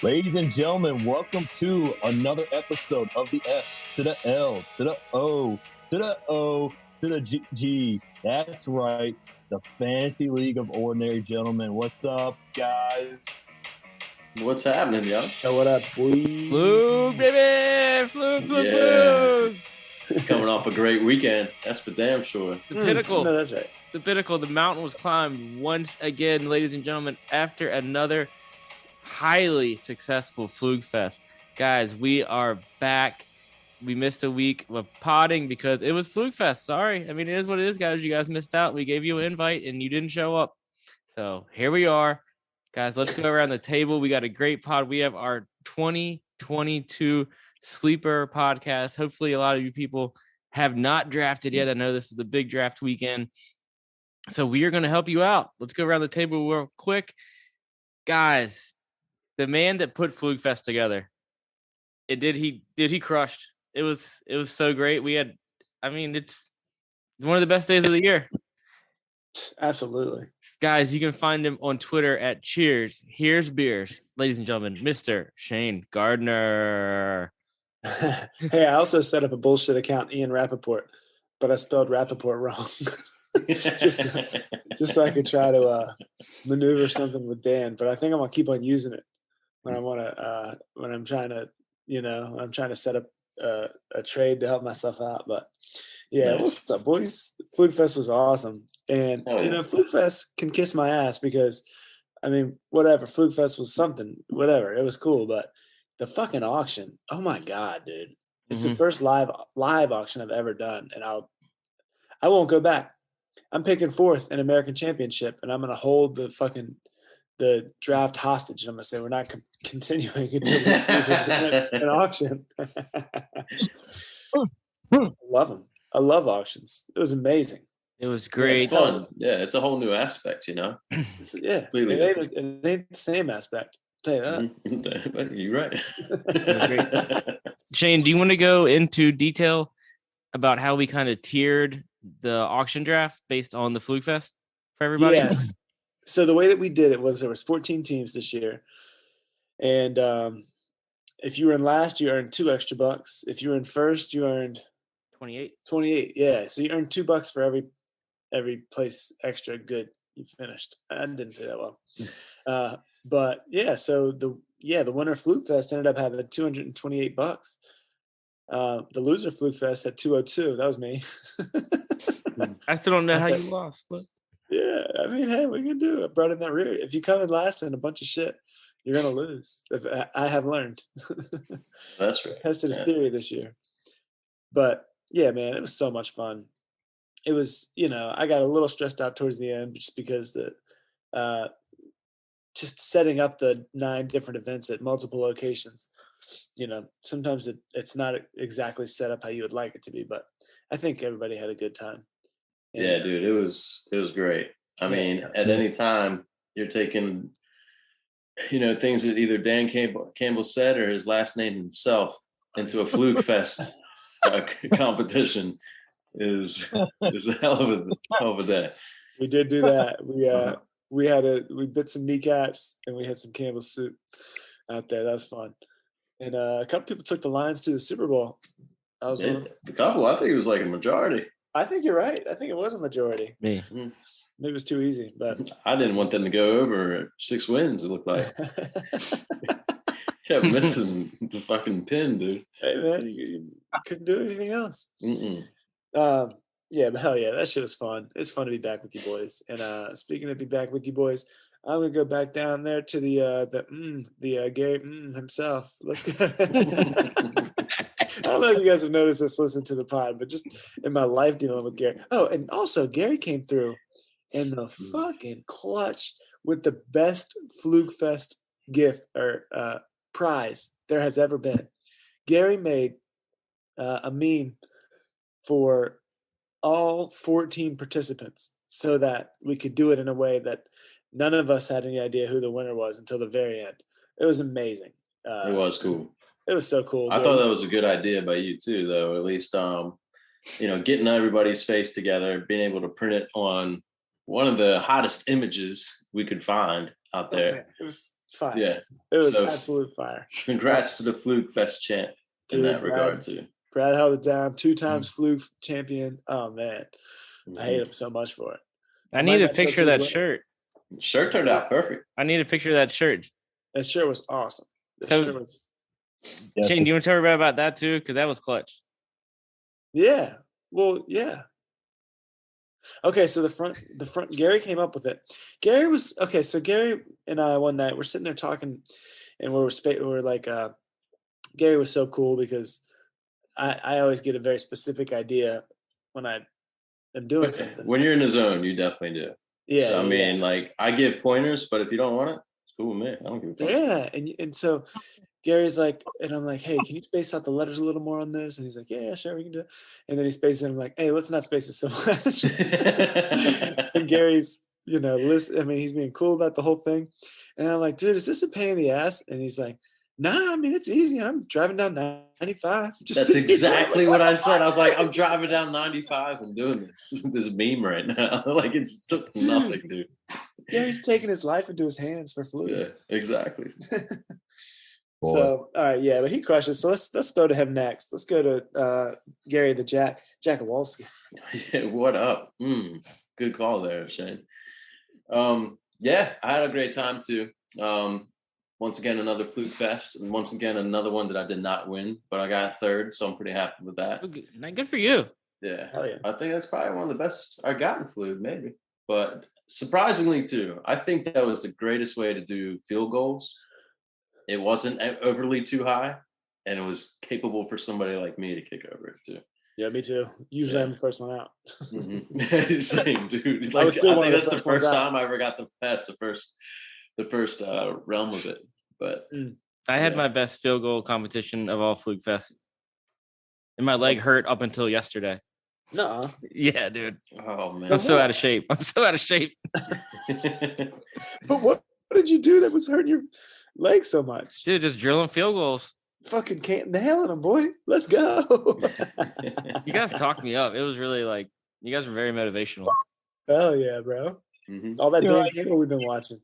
Ladies and gentlemen, welcome to another episode of the F to the L to the O to the O to the G. That's right, the Fantasy League of Ordinary Gentlemen. What's up, guys? What's happening, y'all? Yo, what up, boy? Fluke, baby! Fluke. Coming off a great weekend. That's for damn sure. The pinnacle. No, that's right. The pinnacle. The mountain was climbed once again, ladies and gentlemen, after another highly successful Fluke Fest. Guys, we are back. We missed a week of potting because it was Fluke Fest. Sorry. I mean, it is what it is, guys. You guys missed out. We gave you an invite and you didn't show up. So here we are. Guys, let's go around the table. We got a great pod. We have our 2022 sleeper podcast. Hopefully, a lot of you people have not drafted yet. I know this is the big draft weekend. So we are going to help you out. Let's go around the table real quick. Guys, the man that put Fluke Fest together, he crushed. It was so great. It's one of the best days of the year. Absolutely. Guys, you can find him on Twitter at Cheers. Here's Beers. Ladies and gentlemen, Mr. Shane Gardner. Hey, I also set up a bullshit account, Ian Rappaport, but I spelled Rappaport wrong. just so I could try to maneuver something with Dan. But I think I'm gonna keep on using it when I'm trying to set up a trade to help myself out. But yeah, nice. What's up, boys? Fluke Fest was awesome. And, Fluke Fest can kiss my ass because, I mean, whatever. Fluke Fest was something, whatever. It was cool. But the fucking auction, oh, my God, dude. It's the first live auction I've ever done. And I won't go back. I'm picking fourth in American Championship, and I'm going to hold the draft hostage. I'm going to say we're not continuing until we an auction. Love them. I love auctions. It was amazing. It was great. It's fun. Yeah, it's a whole new aspect, Yeah, it ain't the same aspect. I'll tell you that. You're right. Shane, do you want to go into detail about how we kind of tiered the auction draft based on the Fluke Fest for everybody? Yes. So the way that we did it was there was 14 teams this year. And if you were in last, you earned $2 extra. If you were in first, you earned 28. Yeah. So you earned $2 for every place extra good you finished. I didn't say that well. But yeah, so the winner of Fluke Fest ended up having $228. The loser Fluke Fest had $202. That was me. I still don't know how you lost, but yeah, I mean, hey, what are you gonna do? I brought in that rear. If you come in last in a bunch of shit, you're gonna lose. I have learned. That's right. Tested a theory this year. But yeah, man, it was so much fun. It was, I got a little stressed out towards the end just because just setting up the 9 different events at multiple locations. Sometimes it's not exactly set up how you would like it to be, but I think everybody had a good time. And, yeah, dude, it was great. I mean, at any time you're taking, things that either Dan Campbell said or his last name himself into a Fluke Fest competition is a hell of a day. We did do that. We bit some kneecaps and we had some Campbell soup out there. That was fun. And a couple people took the Lions to the Super Bowl. I was a couple. I think it was like a majority. I think you're right. I think it was a majority. Me. Maybe it was too easy, but I didn't want them to go over 6 wins. It looked like. Kept missing the fucking pin, dude. Hey man, you couldn't do anything else. Yeah, but hell yeah, that shit was fun. It's fun to be back with you boys. And speaking of be back with you boys, I'm gonna go back down there to the Gary himself. Let's go. I don't know if you guys have noticed this, listen to the pod, but just in my life dealing with Gary. Oh, and also Gary came through in the fucking clutch with the best Fluke Fest gift or prize there has ever been. Gary made a meme for all 14 participants so that we could do it in a way that none of us had any idea who the winner was until the very end. It was amazing. It was cool. It was so cool. I thought that was a good idea by you too, though. At least, getting everybody's face together, being able to print it on one of the hottest images we could find out there. It was fire. Yeah. It was So, absolute fire. Congrats to the Fluke Fest champ in Dude, that regard too. Brad held it down. 2 times Fluke champion. Oh man, I hate him so much for it. I need a picture of that shirt. Shirt turned out perfect. I need a picture of that shirt. That shirt was awesome. Shane, do you want to tell me about that too? Because that was clutch. Yeah. Well, yeah. Okay, so the front. Gary came up with it. Gary was okay. So Gary and I one night we're sitting there talking, and we're like, Gary was so cool because I always get a very specific idea when I am doing something. When you're in the zone, you definitely do. Yeah. So I mean, like I give pointers, but if you don't want it, it's cool with me. I don't give a fuck. Yeah, and so Gary's like, and I'm like, hey, can you space out the letters a little more on this? And he's like, yeah, sure, we can do it. And then he spaces it. I'm like, hey, let's not space it so much. And Gary's, listen, I mean, he's being cool about the whole thing. And I'm like, dude, is this a pain in the ass? And he's like, nah, I mean, it's easy. I'm driving down 95. That's exactly what I said. I was like, I'm driving down 95 and doing this meme right now. Like it's took nothing, dude. Gary's taking his life into his hands for Fluke. Yeah, exactly. So, all right, yeah, but he crushed it. So let's throw to him next. Let's go to Gary the Jack Kowalski. Yeah, what up? Good call there, Shane. Yeah, I had a great time too. Once again, another Fluke Fest, and once again, another one that I did not win, but I got third, so I'm pretty happy with that. Good for you. Yeah. Hell yeah. I think that's probably one of the best I got in Fluke, maybe. But surprisingly, too, I think that was the greatest way to do field goals. It wasn't overly too high, and it was capable for somebody like me to kick over it, too. Yeah, me too. Usually I'm the first one out. Same, dude. Like, I think that's the first time I ever got past the first realm of it. But I had my best field goal competition of all Fluke Fest. And my leg hurt up until yesterday. Nuh-uh. Yeah, dude. Oh man. I'm so out of shape. But what did you do that was hurting your leg so much? Dude, just drilling field goals. Fucking can't nailing them, boy. Let's go. You guys talked me up. It was really like, you guys were very motivational. Hell yeah, bro. All that damn cable we've been watching.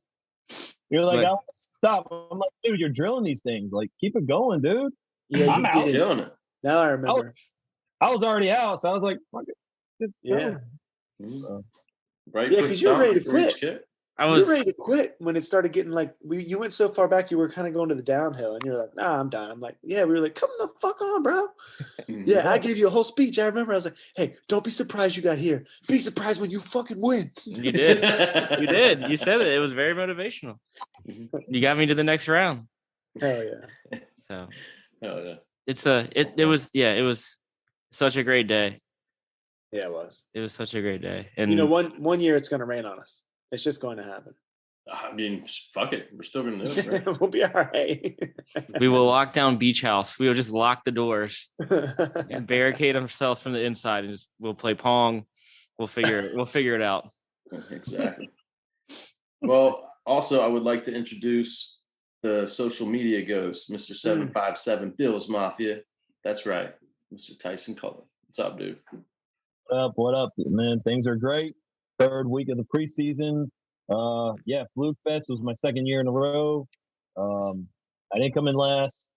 You're like, I'll stop. I'm like, dude, you're drilling these things. Like, keep it going, dude. Yeah, I'm out doing it. Now I remember. I was already out, so I was like, fuck it. Yeah. Right. Yeah, because you were ready to quit. You were ready to quit when it started getting like, you went so far back, you were kind of going to the downhill, and you're like, nah, I'm done. I'm like, yeah, we were like, come the fuck on, bro. Yeah, I gave you a whole speech. I remember I was like, hey, don't be surprised you got here. Be surprised when you fucking win. You did. You did. You said it. It was very motivational. You got me to the next round. Hell yeah. So, yeah. It was such a great day. Yeah, it was. It was such a great day. And one year it's going to rain on us. It's just going to happen. I mean, fuck it. We're still going to do it. Right? We'll be all right. We will lock down Beach House. We will just lock the doors and barricade ourselves from the inside, and we'll play Pong. We'll figure it out. Exactly. Well, also, I would like to introduce the social media ghost, Mr. 757 Bills Mafia. That's right, Mr. Tyson Cullen. What's up, dude? What up, man? Things are great. Third week of the preseason. Fluke Fest was my second year in a row. I didn't come in last.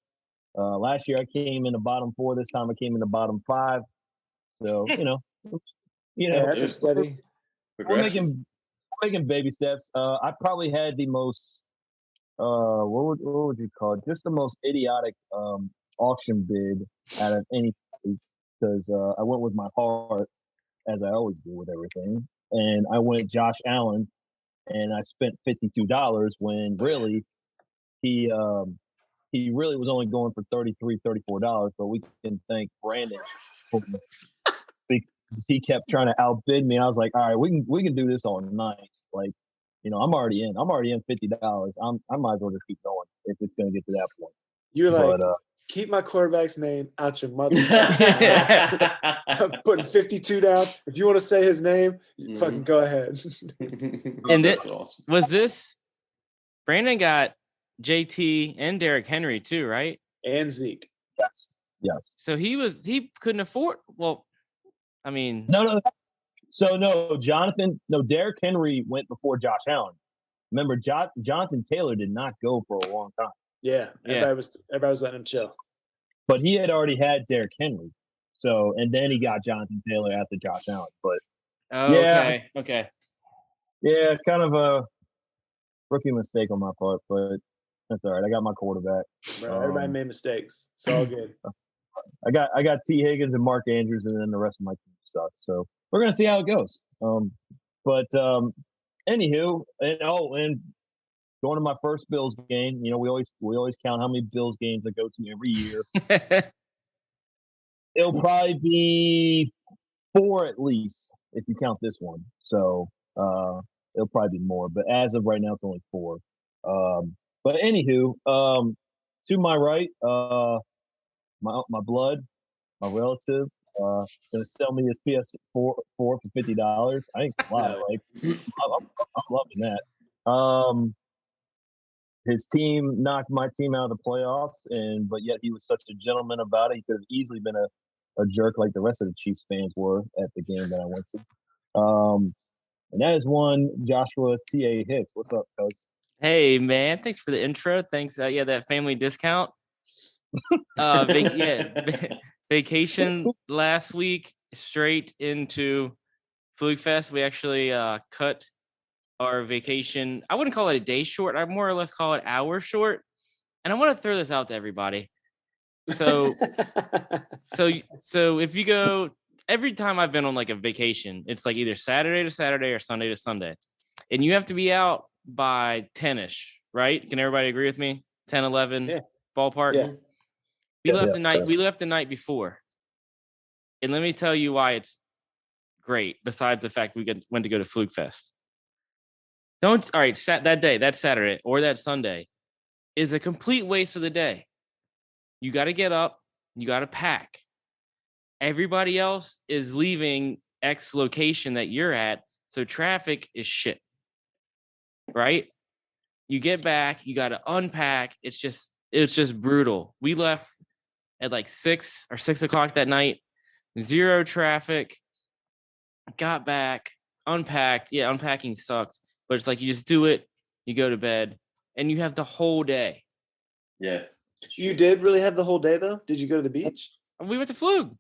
Last year I came in the bottom 4. This time I came in the bottom 5. So That's a steady. We're making baby steps. I probably had the most what would you call it? Just the most idiotic auction bid out of any, because I went with my heart, as I always do with everything, and I went Josh Allen, and I spent $52 when really he really was only going for $34, but we can thank Brandon because he kept trying to outbid me. And I was like, all right, we can do this all night. Like, I'm already in $50. I might as well just keep going if it's going to get to that point. You're like, keep my quarterback's name out your mother. I'm putting 52 down. If you want to say his name, fucking go ahead. And that's awesome. Was this Brandon got JT and Derrick Henry too, right? And Zeke. Yes. So he couldn't afford. Well, I mean, no. So Derrick Henry went before Josh Allen. remember Jonathan Taylor did not go for a long time, Yeah, Yeah. everybody was letting him chill. but he had already had Derrick Henry. So, and then he got Jonathan Taylor after Josh Allen. But Oh, Yeah. Okay. yeah, kind of a rookie mistake on my part, but that's all right. I got my quarterback. Bro, everybody made mistakes. It's all good. I got T. Higgins and Mark Andrews, and then the rest of my team sucks. So we're gonna see how it goes. Anywho, and going to my first Bills game. You know, we always count how many Bills games I go to every year. It'll probably be 4 at least if you count this one. So it'll probably be more, but as of right now, it's only 4. But anywho, to my right, my blood, my relative, gonna sell me his PS4 for $50. I ain't gonna lie, like I'm loving that. His team knocked my team out of the playoffs, but yet he was such a gentleman about it. He could have easily been a jerk like the rest of the Chiefs fans were at the game that I went to. And that is one Joshua T.A. Hicks. What's up, coach? Hey, man. Thanks for the intro. Thanks. Yeah, that family discount. Vacation last week, straight into Fluke Fest. We actually cut our vacation. I wouldn't call it a day short. I more or less call it hours short. And I want to throw this out to everybody. So if you go, every time I've been on like a vacation, it's like either Saturday to Saturday or Sunday to Sunday. And you have to be out by 10-ish, right? Can everybody agree with me? 10, 11 ballpark? Yeah. We left the night before. And let me tell you why it's great, besides the fact we went to go to Fluke Fest. That Saturday or that Sunday is a complete waste of the day. You got to get up, you got to pack. Everybody else is leaving X location that you're at, so traffic is shit. Right? You get back, you got to unpack. It's just brutal. We left at like 6 o'clock that night. 0 traffic. Got back, unpacked. Yeah, unpacking sucked, but it's like you just do it, you go to bed, and you have the whole day. Yeah. You did really have the whole day though? Did you go to the beach? We went to Fluke.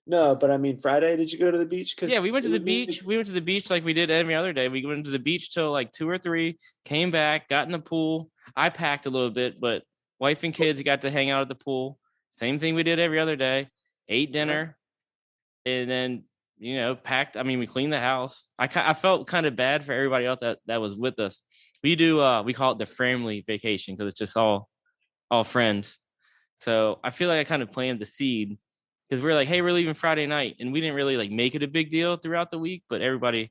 No, but I mean Friday. Did you go to the beach? Yeah, we went to the beach. We went to the beach like we did every other day. We went to the beach till like 2 or 3. Came back, got in the pool. I packed a little bit, but wife and kids got to hang out at the pool. Same thing we did every other day. Ate dinner, and then packed. I mean, we cleaned the house. I felt kind of bad for everybody else that was with us. We call it the family vacation because it's just all friends. So I feel like I kind of planted the seed because we're like, hey, we're leaving Friday night, and we didn't really like make it a big deal throughout the week, but everybody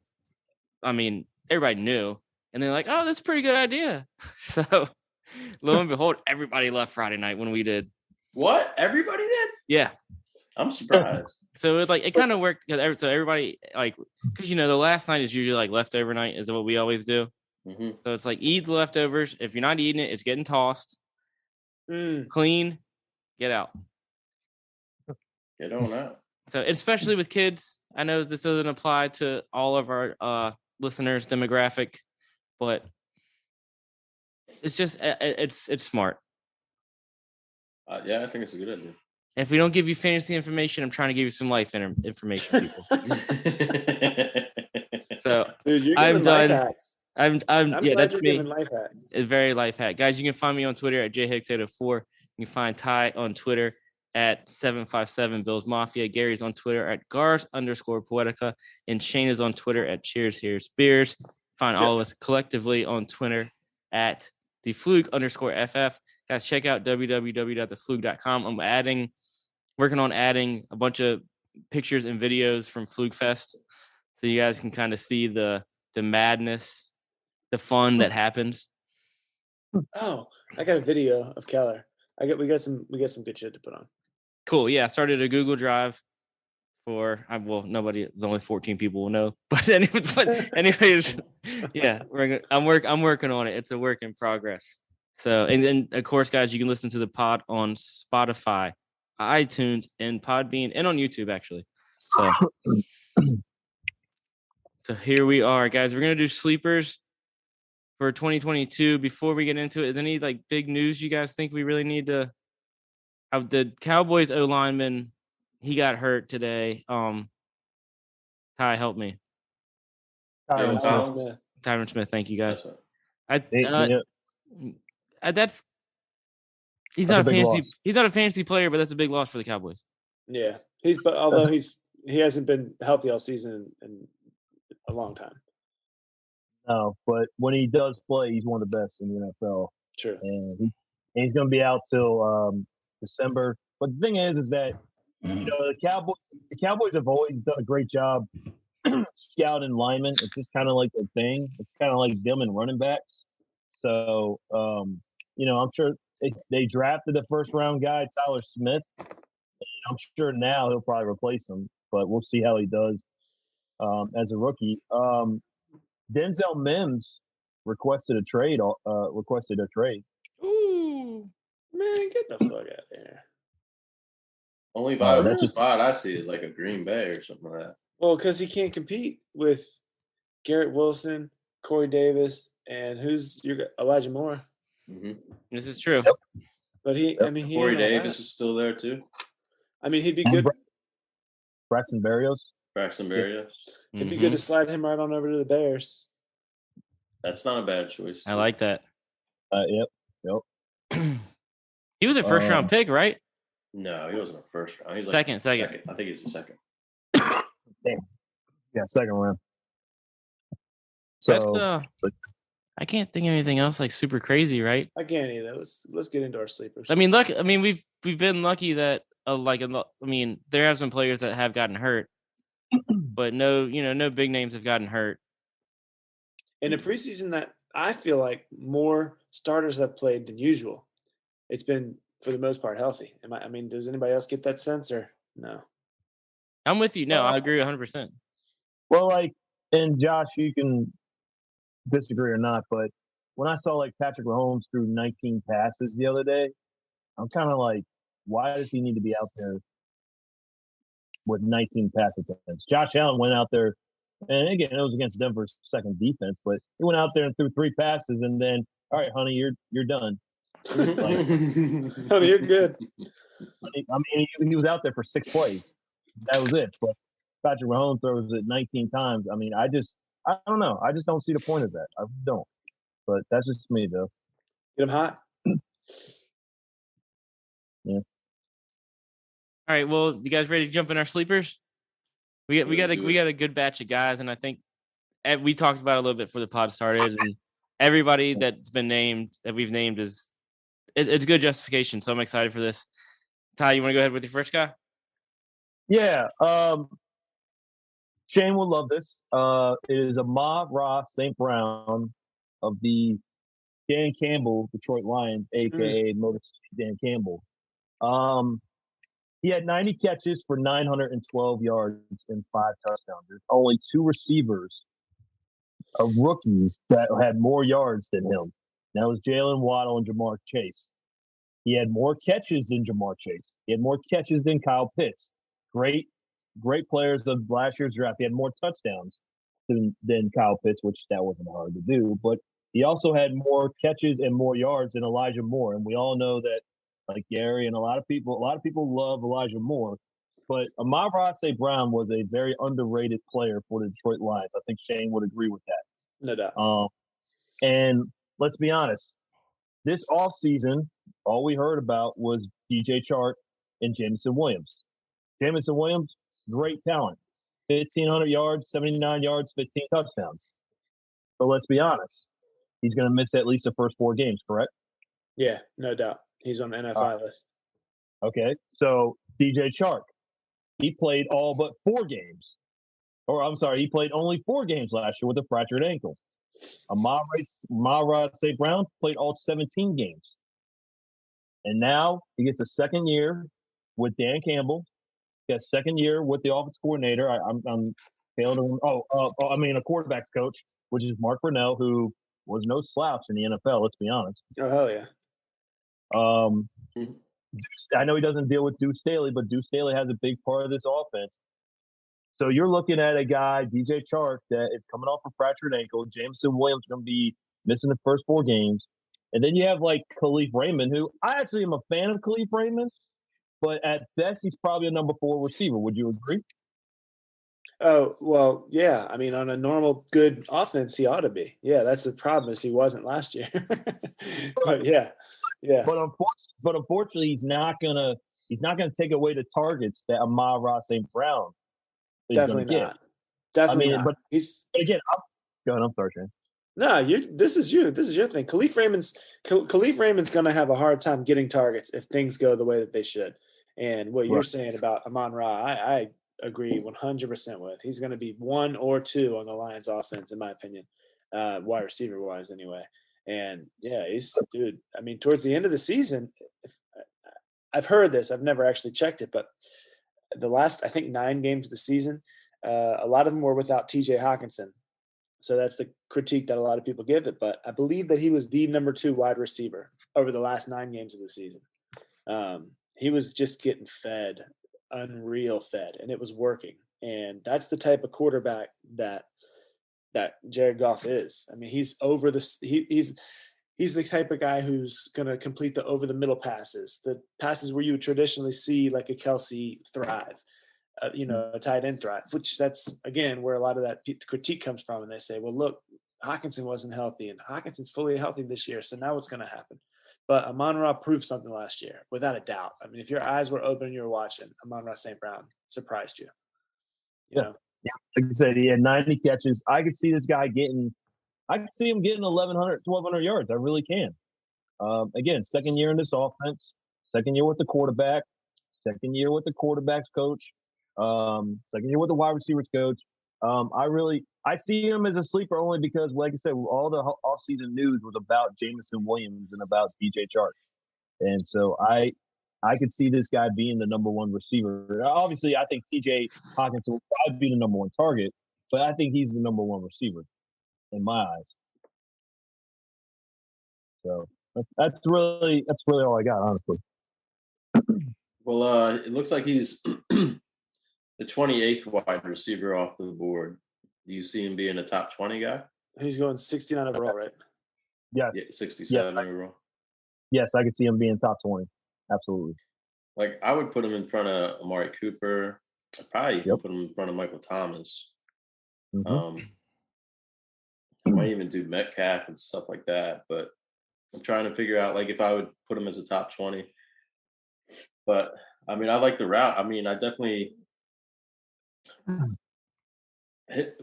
knew, and they're like, oh, that's a pretty good idea. So lo and behold, everybody left Friday night when we did. What? Everybody did? Yeah. I'm surprised. So it kind of worked because everybody because the last night is usually like leftover night is what we always do. Mm-hmm. So it's like eat the leftovers. If you're not eating it, it's getting tossed. Clean, get out. Get on out. So especially with kids, I know this doesn't apply to all of our listeners' demographic, but it's just it's smart. Yeah, I think it's a good idea. If we don't give you fantasy information, I'm trying to give you some life information, people. So dude, I'm done. Hacks. I'm yeah, that's me. Life hacks. It's very life hack. Guys, you can find me on Twitter at jhicks804. You can find Ty on Twitter at 757 Bills Mafia. Gary's on Twitter at Gars_Poetica. And Shane is on Twitter at Cheers Here's Beers. Find all of us collectively on Twitter at the Fluke_FF. Guys, check out www.thefluke.com. I'm working on adding a bunch of pictures and videos from Fluke Fest so you guys can kind of see the madness, the fun that happens. Oh, I got a video of Keller. We got some good shit to put on. Cool. Yeah, I started a Google Drive for nobody, the only 14 people will know. But anyways, yeah, I'm working on it. It's a work in progress. So, and then of course, guys, you can listen to the pod on Spotify, iTunes, and Podbean, and on YouTube actually. So here we are, guys. We're gonna do sleepers for 2022. Before we get into it, is any like big news you guys think we really need to? The Cowboys O lineman, he got hurt today. Ty, help me. Tyron Jalen Smith. Collins? Tyron Smith. Thank you guys. That's He's That's not a a big fantasy. loss. He's not a fantasy player, but that's a big loss for the Cowboys. Yeah, although he hasn't been healthy all season in a long time. No, but when he does play, he's one of the best in the NFL. True. And he's going to be out till December. But the thing is that the Cowboys have always done a great job scouting linemen. It's just kind of like their thing. It's kind of like them and running backs. So I'm sure they drafted the first round guy, Tyler Smith. I'm sure now he'll probably replace him, but we'll see how he does as a rookie. Denzel Mims requested a trade. Ooh, Man, get the fuck out of here. only viable that's just- spot I see is like a Green Bay or something like that. Well, because he can't compete with Garrett Wilson, Corey Davis, and who's Elijah Moore. Mm-hmm. this is true. But he Corey ain't all Davis that. is still there too. I mean, he'd be good. Braxton Berrios. Braxton Berrios. It'd be good to slide him right on over to the Bears. That's not a bad choice. I like that. Yep. He was a first round pick, right? No, he wasn't a first round. He's like Second. I think he was a second. Yeah, second round. So That's I can't think of anything else like super crazy, right? I can't either. Let's get into our sleepers. I mean, we've been lucky that there have some players that have gotten hurt, but no big names have gotten hurt. In a preseason that I feel like more starters have played than usual, it's been for the most part healthy. Does anybody else get that sense or no? I'm with you. No, I agree 100%. Well, and Josh, you can disagree or not, but when I saw Patrick Mahomes threw 19 passes the other day, I'm kind of like, why does he need to be out there with 19 pass attempts? Josh Allen went out there, and again, it was against Denver's second defense, but he went out there and threw 3 passes, and then, all right, honey, you're done. Honey, you're good. He was out there for 6 plays. That was it. But Patrick Mahomes throws it 19 times. I don't know. I just don't see the point of that. I don't. But that's just me, though. Get him hot. Yeah. All right. Well, you guys ready to jump in our sleepers? We got a good batch of guys, and I think we talked about it a little bit before the pod started, and everybody that's been named that we've named it's good justification. So I'm excited for this. Ty, you want to go ahead with your first guy? Yeah. Shane will love this. It is Amon-Ra St. Brown of the Dan Campbell Detroit Lions, a.k.a. Motor City Dan Campbell. He had 90 catches for 912 yards and 5 touchdowns. There's only 2 receivers of rookies that had more yards than him. That was Jalen Waddle and Jamar Chase. He had more catches than Jamar Chase. He had more catches than Kyle Pitts. Great players of last year's draft. He had more touchdowns than Kyle Pitts, which that wasn't hard to do. But he also had more catches and more yards than Elijah Moore. And we all know that, like Gary and a lot of people love Elijah Moore. But Amon-Ra St. Brown was a very underrated player for the Detroit Lions. I think Shane would agree with that. No doubt. And let's be honest, this offseason, all we heard about was DJ Chark and Jameson Williams. Jameson Williams, great talent. 1,500 yards, 79 yards, 15 touchdowns. But let's be honest, he's going to miss at least the first 4 games, correct? Yeah, no doubt. He's on the NFI list. Okay, so DJ Chark, he played all but 4 games. Or I'm sorry, he played only 4 games last year with a fractured ankle. Amon-Ra St. Brown played all 17 games. And now he gets a second year with Dan Campbell. He got a second year with the offense coordinator. I'm failing to a quarterback's coach, which is Mark Brunell, who was no slouch in the NFL, let's be honest. Oh, hell yeah. I know he doesn't deal with Deuce Staley, but Deuce Staley has a big part of this offense. So you're looking at a guy, DJ Chark, that is coming off a fractured ankle. Jameson Williams is going to be missing the first 4 games. And then you have like Khalif Raymond, who I actually am a fan of Khalif Raymond, but at best he's probably a number 4 receiver. Would you agree? Oh, well, yeah. I mean, on a normal good offense, he ought to be. Yeah, that's the problem is he wasn't last year. But yeah. But unfortunately, he's not gonna take away the targets that Amon-Ra St. Brown is Definitely gonna not. get. Definitely I mean, not. but He's again, I'm sorry, Shane. no, this is your thing. Khalif Raymond's going to have a hard time getting targets if things go the way that they should. And what you're saying about Amon-Ra, I agree 100% with. He's going to be 1 or 2 on the Lions offense, in my opinion, wide receiver wise anyway. And yeah, dude. I mean, towards the end of the season, I've heard this. I've never actually checked it, but the last, I think, 9 games of the season, a lot of them were without T.J. Hawkinson. So that's the critique that a lot of people give it. But I believe that he was the number 2 wide receiver over the last 9 games of the season. He was just getting fed, unreal fed, and it was working. And that's the type of quarterback that Jared Goff is. I mean, he's over this. He's the type of guy who's going to complete the over the middle passes, the passes where you would traditionally see like a Kelsey thrive. A tight end thrive, which that's, again, where a lot of that critique comes from. And they say, well, look, Hawkinson wasn't healthy, and Hawkinson's fully healthy this year. So now what's going to happen? But Amon-Ra proved something last year, without a doubt. I mean, if your eyes were open and you were watching, Amon-Ra St. Brown surprised you. Yeah. Like you said, he had 90 catches. I could see this guy getting 1,100, 1,200 yards. I really can. Again, second year in this offense, second year with the quarterback, second year with the quarterback's coach. Second year with the wide receivers coach. I see him as a sleeper only because, like I said, all the offseason news was about Jameson Williams and about DJ Chark. And so I could see this guy being the number 1 receiver. Obviously, I think TJ Hawkinson will probably be the number 1 target, but I think he's the number 1 receiver in my eyes. So that's really all I got, honestly. Well, it looks like he's the 28th wide receiver off the board. Do you see him being a top 20 guy? He's going 69 overall, right? Yeah. 67 overall. Yes, I could see him being top 20. Absolutely. Like, I would put him in front of Amari Cooper. I'd probably put him in front of Michael Thomas. Mm-hmm. I might even do Metcalf and stuff like that. But I'm trying to figure out, like, if I would put him as a top 20. But, I mean, I like the route. I mean, I definitely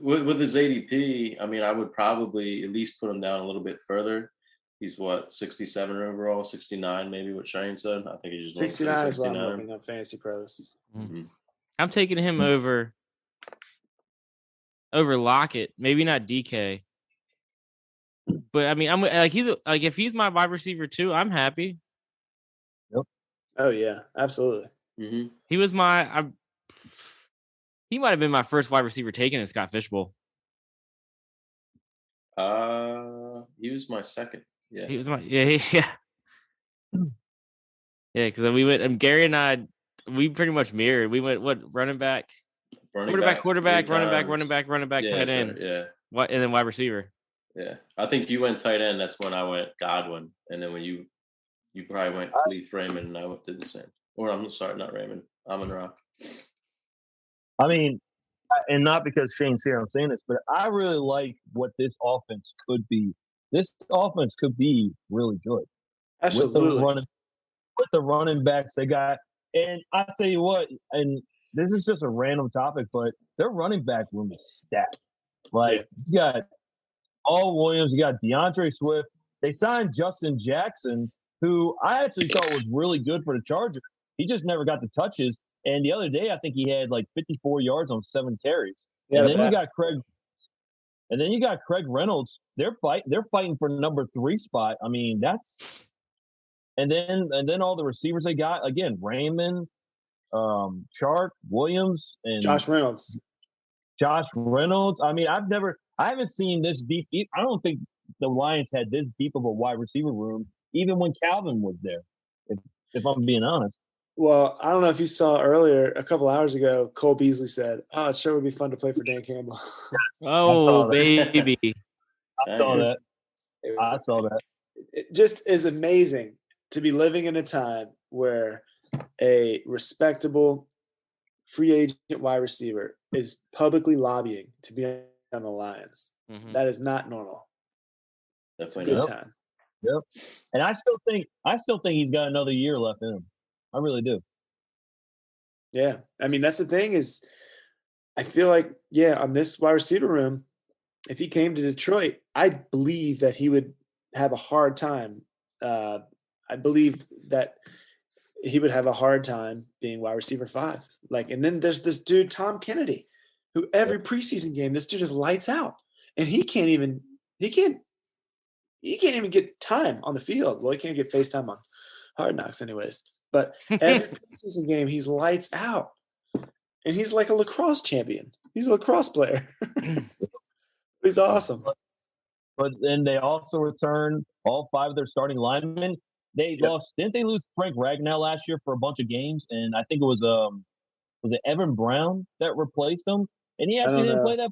with his ADP, I mean, I would probably at least put him down a little bit further. He's 67 overall, 69 maybe what Shane said. I think he just 69 is what I'm looking up Fantasy Pros. Mm-hmm. I'm taking him over Lockett, maybe not DK. But I mean, I'm like if he's my wide receiver too, I'm happy. Yep. Oh yeah, absolutely. Mm-hmm. He was he might have been my first wide receiver taken in Scott Fishbowl. He was my second. Yeah. He was my yeah. Because we went and Gary and I, we pretty much mirrored. We went running back, quarterback, running back, tight end. Right, yeah. What and then wide receiver. Yeah, I think you went tight end. That's when I went Godwin, and then when you probably went Khalif Raymond, and I did the same. Or I'm sorry, not Raymond. Amon-Ra. I mean, and not because Shane's here, I'm saying this, but I really like what this offense could be. This offense could be really good. Absolutely. With the running backs they got. And I tell you what, and this is just a random topic, but their running back room is stacked. Like, you got All Williams, you got DeAndre Swift. They signed Justin Jackson, who I actually thought was really good for the Chargers. He just never got the touches. And the other day, I think he had like 54 yards on 7 carries. Yeah, and then you got Craig Reynolds. They're fighting for number 3 spot. I mean, that's and then all the receivers they got, again, Raymond, Chark, Williams, and Josh Reynolds. I mean, I haven't seen this deep. I don't think the Lions had this deep of a wide receiver room, even when Calvin was there, if I'm being honest. Well, I don't know if you saw earlier, a couple hours ago, Cole Beasley said, "Oh, it sure would be fun to play for Dan Campbell." Oh, baby. I saw that. I saw that. It just is amazing to be living in a time where a respectable free agent wide receiver is publicly lobbying to be on the Lions. Mhm. That is not normal. It's a Definitely good not. time. Yep. And I still think he's got another year left in him. I really do. Yeah. I mean, that's the thing is I feel like, on this wide receiver room, if he came to Detroit, I believe that he would have a hard time. I believe that he would have a hard time being wide receiver 5. Like, and then there's this dude, Tom Kennedy, who every preseason game, this dude just lights out. And he can't even get time on the field. Well, he can't get FaceTime on Hard Knocks anyways. But every preseason game, he's lights out. And he's like a lacrosse champion. He's a lacrosse player. He's awesome. But then they also returned all 5 of their starting linemen. They lost. Didn't they lose Frank Ragnow last year for a bunch of games? And I think it was it Evan Brown that replaced him? And he actually didn't play that.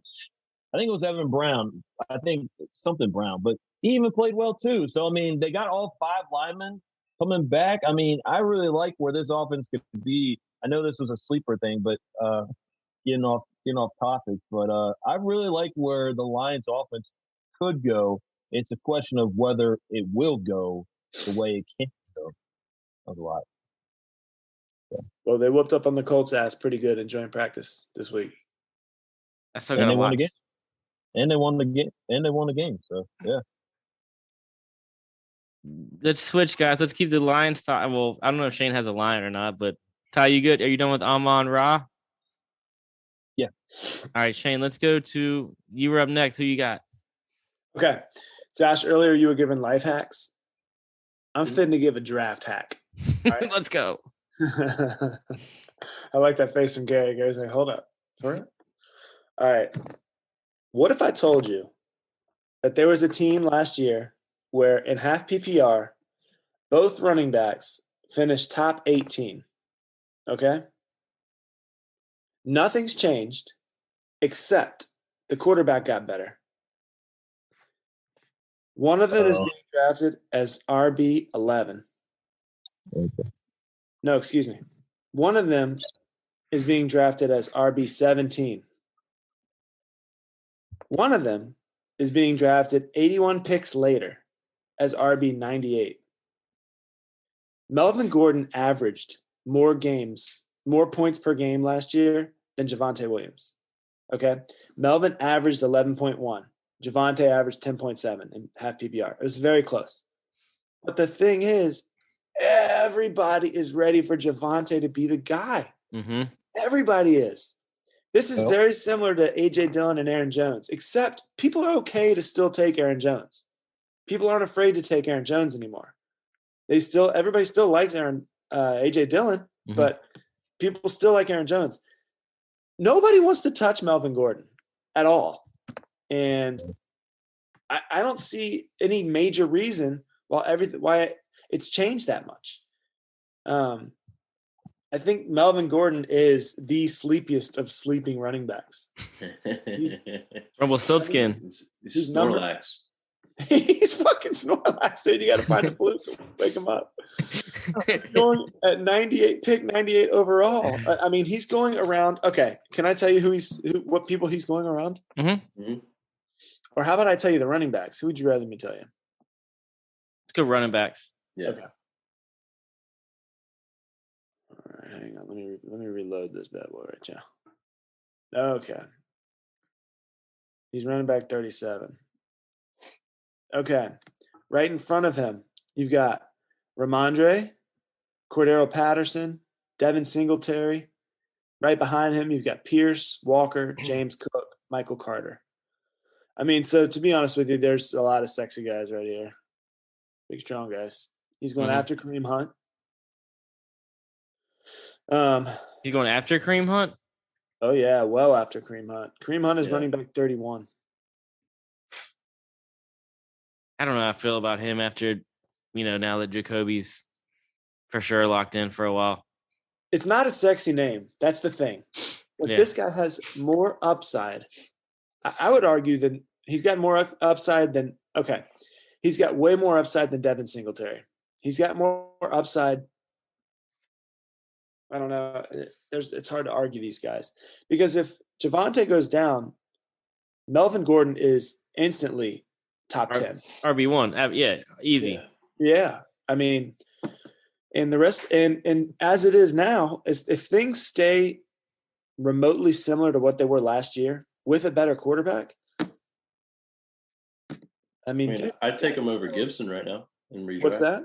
I think it was Evan Brown. I think something Brown, but he even played well too. So I mean, they got all 5 linemen coming back. I mean, I really like where this offense could be. I know this was a sleeper thing, but getting off topic. But I really like where the Lions offense could go. It's a question of whether it will go the way it can go. A lot. Well, they whooped up on the Colts' ass pretty good in joint practice this week. I still got to watch. And they won the game. And they won the game. So yeah. Let's switch, guys. Let's keep the Lions talk. Well, I don't know if Shane has a line or not, but Ty, you good? Are you done with Amon-Ra? Yeah. All right, Shane, let's go to you. Were up next. Who you got? Okay. Josh, earlier you were giving life hacks. I'm fitting to give a draft hack. Right? Let's go. I like that face from Gary. Gary's like, hold up. All right. What if I told you that there was a team last year where in half PPR, both running backs finished top 18? Okay? Nothing's changed except the quarterback got better. One of them is being drafted as RB11. Okay. No, excuse me. One of them is being drafted as RB17. One of them is being drafted 81 picks later as RB98. Melvin Gordon averaged more points per game last year than Javonte Williams. Okay? Melvin averaged 11.1. Javonte averaged 10.7 in half PPR. It was very close. But the thing is, everybody is ready for Javonte to be the guy. Mm-hmm. Everybody is. This is very similar to A.J. Dillon and Aaron Jones, except people are okay to still take Aaron Jones. People aren't afraid to take Aaron Jones anymore. Everybody still likes A.J. Dillon, but people still like Aaron Jones. Nobody wants to touch Melvin Gordon at all. And I don't see any major reason why it's changed that much. I think Melvin Gordon is the sleepiest of sleeping running backs. Rumpelstiltskin. He's Snorlax. He's fucking Snorlax, dude. You got to find a flute to wake him up. He's going at 98 overall. I mean, he's going around. Okay, can I tell you what people he's going around? Mm-hmm. Or how about I tell you the running backs? Who would you rather me tell you? Let's go running backs. Yeah. Okay. All right, hang on. Let me reload this bad boy right now. Okay. He's running back 37. Okay. Right in front of him, you've got Ramondre, Cordero Patterson, Devin Singletary. Right behind him, you've got Pierce, Walker, James Cook, Michael Carter. I mean, so to be honest with you, there's a lot of sexy guys right here. Big, strong guys. He's going after Kareem Hunt. He's going after Kareem Hunt? Oh, yeah, well after Kareem Hunt. Kareem Hunt is running back 31. I don't know how I feel about him after, now that Jacoby's for sure locked in for a while. It's not a sexy name. That's the thing. But this guy has more upside. I would argue that he's got more upside than – okay. he's got way more upside than Devin Singletary. He's got more upside. I don't know. It's hard to argue these guys because if Javonte goes down, Melvin Gordon is instantly top 10. RB1. Yeah, easy. Yeah. I mean, and the rest, and as it is now, if things stay remotely similar to what they were last year with a better quarterback, I mean, dude, I'd take him over Gibson right now in redraft. What's that?